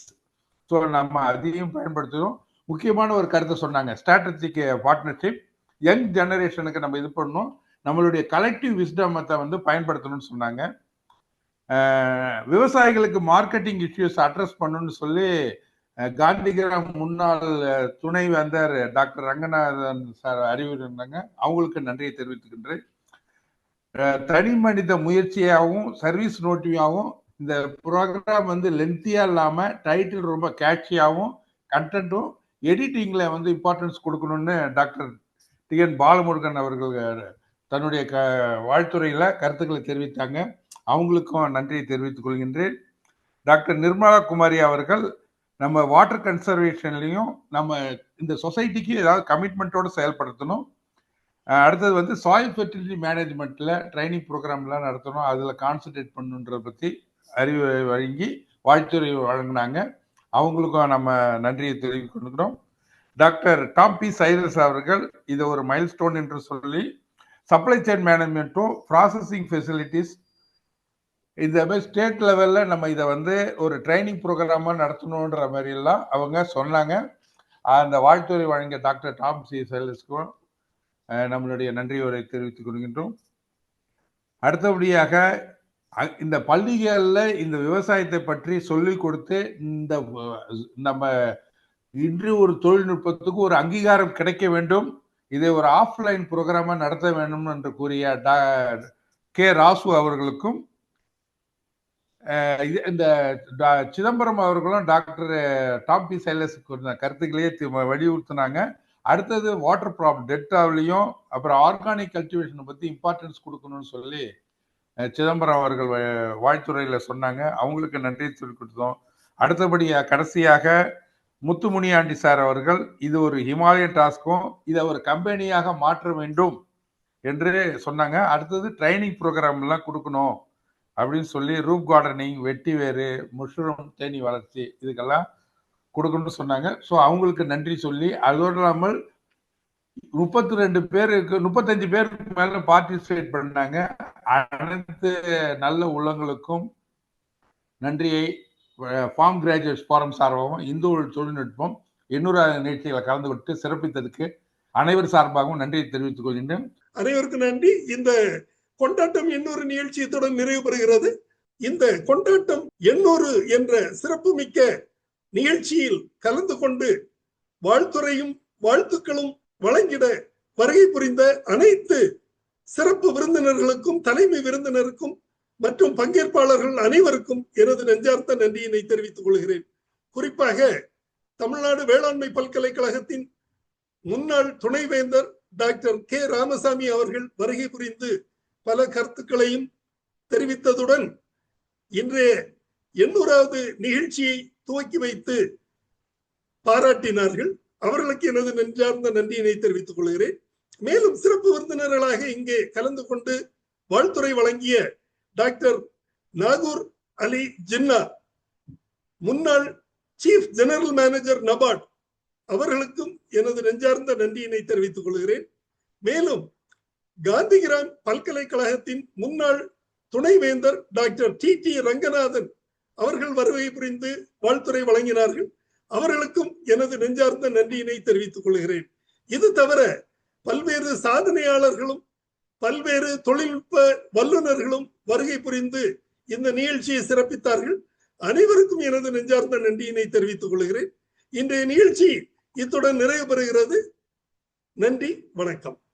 So நம்ம அதையும் பயன்படுத்துகிறோம். முக்கியமான ஒரு கருத்தை சொன்னாங்க, ஸ்ட்ராட்டஜிக் பார்ட்னர்ஷிப், யங் ஜெனரேஷனுக்கு நம்ம இது பண்ணணும், நம்மளுடைய கலெக்டிவ் விஸ்டமத்தை வந்து பயன்படுத்தணும்னு சொன்னாங்க. விவசாயிகளுக்கு மார்க்கெட்டிங் இஷ்யூஸ் அட்ரஸ் பண்ணணும்னு சொல்லி காந்திகிராம் முன்னாள் துணை வேந்தர் டாக்டர் ரங்கநாதன் சார் அறிவுறுந்தாங்க. அவங்களுக்கு நன்றியை தெரிவித்துக்கின்றேன். தனி மனித முயற்சியாகவும் சர்வீஸ் நோட்டியாகவும் இந்த ப்ரோக்ராம் வந்து லென்த்தியா இல்லாமல் டைட்டில் ரொம்ப கேட்சியாகவும் கண்டென்ட்டும் எடிட்டிங்கில் வந்து இம்பார்ட்டன்ஸ் கொடுக்கணும்னு டாக்டர் டிஎன் பாலமுருகன் அவர்கள் தன்னுடைய வாழ்த்துறையில் கருத்துக்களை தெரிவித்தாங்க. அவங்களுக்கும் நன்றியை தெரிவித்துக் கொள்கின்றேன். டாக்டர் நிர்மலா குமாரி அவர்கள் நம்ம வாட்டர் கன்சர்வேஷன்லையும் நம்ம இந்த சொசைட்டிக்கு ஏதாவது கமிட்மெண்ட்டோடு செயல்படுத்தணும். அடுத்தது வந்து சாயில் ஃபெர்டிலிட்டி மேனேஜ்மெண்ட்டில் ட்ரைனிங் ப்ரோக்ராம்லாம் நடத்தணும், அதில் கான்சன்ட்ரேட் பண்ணுன்றதை பற்றி அறிவுரை வழங்கி வாழ்த்துறை வழங்கினாங்க. அவங்களுக்கும் நம்ம நன்றியை தெரிவித்துக் கொள்கிறோம். டாக்டர் டாம் பி சைரஸ் அவர்கள் இதை ஒரு மைல்ஸ்டோன் என்று சொல்லி சப்ளை செயின் மேனேஜ்மெண்ட்டும் ப்ராசஸிங் ஃபெசிலிட்டிஸ் இந்த மாதிரி ஸ்டேட் லெவலில் நம்ம இதை வந்து ஒரு ட்ரைனிங் ப்ரோக்ராமாக நடத்தணுன்ற மாதிரிலாம் அவங்க சொன்னாங்க. அந்த வாழ்த்துறை வழங்கிய டாக்டர் டாம் சி சைரஸ்க்கும் நம்மளுடைய நன்றியுரை தெரிவித்துக் கொள்கின்றோம். அடுத்தபடியாக இந்த பள்ளிகளில் இந்த விவசாயத்தை பற்றி சொல்லிக் கொடுத்து இந்த நம்ம இன்று ஒரு தொழில்நுட்பத்துக்கு ஒரு அங்கீகாரம் கிடைக்க வேண்டும், இதை ஒரு ஆஃப்லைன் ப்ரோக்ராமாக நடத்த வேண்டும் என்று கூறிய கே ராசு அவர்களுக்கும் இந்த சிதம்பரம் அவர்களும் டாக்டர் டாம் பி சைலஸ் கருத்துக்களையே வலியுறுத்தினாங்க. அடுத்தது வாட்டர் ப்ராப்ளம் டெல்டாவிலையும் அப்புறம் ஆர்கானிக் கல்டிவேஷனை பற்றி இம்பார்ட்டன்ஸ் கொடுக்கணும்னு சொல்லி சிதம்பரம் அவர்கள் வாழ்த்துறையில் சொன்னாங்க. அவங்களுக்கு நன்றி சொல்லிக் அடுத்தபடியாக கடைசியாக முத்துமுனியாண்டி சார் அவர்கள் இது ஒரு ஹிமாலயன் டாஸ்க்கும் இதை ஒரு கம்பெனியாக மாற்ற வேண்டும் என்று சொன்னாங்க. அடுத்தது ட்ரைனிங் ப்ரோக்ராம்லாம் கொடுக்கணும் அப்படின்னு சொல்லி ரூப் கார்டனிங், வெட்டி வேறு, முஷ்ரூம் தேனி வளர்ச்சி இதுக்கெல்லாம் கொடுக்கணும்னு சொன்னாங்க. ஸோ அவங்களுக்கு நன்றி சொல்லி அதோடு இல்லாமல் 35 பேருக்கு மேல பார்ட்டிசிபேட் பண்ணாங்க. அனைத்து நல்ல உள்ளங்களுக்கும் நன்றியை ஃபார்ம் கிராஜுவேட்ஸ் ஃபாரம் சார்பாகவும் இந்து தொழில்நுட்பம் 800 நிகழ்ச்சிகளை கலந்து கொண்டு சிறப்பித்ததுக்கு அனைவர் சார்பாகவும் நன்றியை தெரிவித்துக் கொள்கின்றேன். அனைவருக்கும் நன்றி. இந்த கொண்டாட்டம் 800 நிகழ்ச்சியத்துடன் நிறைவு பெறுகிறது. இந்த கொண்டாட்டம் 800 என்ற சிறப்பு மிக்க நிகழ்ச்சியில் கலந்து கொண்டு வாழ்த்துறையும் வாழ்த்துக்களும் வழங்கிட வருகை புரிந்த அனைத்து சிறப்பு விருந்தினர்களுக்கும் தலைமை விருந்தினருக்கும் மற்றும் பங்கேற்பாளர்கள் அனைவருக்கும் எனது நெஞ்சார்த்த நன்றியினை தெரிவித்துக் கொள்கிறேன். குறிப்பாக தமிழ்நாடு வேளாண்மை பல்கலைக்கழகத்தின் முன்னாள் துணைவேந்தர் டாக்டர் கே ராமசாமி அவர்கள் வருகை புரிந்து பல கருத்துக்களையும் தெரிவித்ததுடன் இன்றைய 800வது நிகழ்ச்சியை துவக்கி வைத்து பாராட்டினார்கள். அவர்களுக்கு எனது நெஞ்சார்ந்த நன்றியினை தெரிவித்துக் கொள்கிறேன். மேலும் சிறப்பு விருந்தினர்களாக இங்கே கலந்து கொண்டு வாழ்த்துறை வழங்கிய டாக்டர் நாகூர் அலி ஜின்னா, முன்னாள் சீஃப் ஜெனரல் மேனேஜர் நபார்ட், அவர்களுக்கும் எனது நெஞ்சார்ந்த நன்றியினை தெரிவித்துக் கொள்கிறேன். மேலும் காந்திகிராம் பல்கலைக்கழகத்தின் முன்னாள் துணைவேந்தர் டாக்டர் டி ரங்கநாதன் அவர்கள் வருகை புரிந்து வாழ்த்துரை வழங்கினார்கள். அவர்களுக்கும் எனது நெஞ்சார்ந்த நன்றியினை தெரிவித்துக் கொள்கிறேன். இது தவிர பல்வேறு சாதனையாளர்களும் பல்வேறு தொழில்நுட்ப வல்லுநர்களும் வருகை புரிந்து இந்த நிகழ்ச்சியை சிறப்பித்தார்கள். அனைவருக்கும் எனது நெஞ்சார்ந்த நன்றியினை தெரிவித்துக் கொள்கிறேன். இன்றைய நிகழ்ச்சி இத்துடன் நிறைவு பெறுகிறது. நன்றி, வணக்கம்.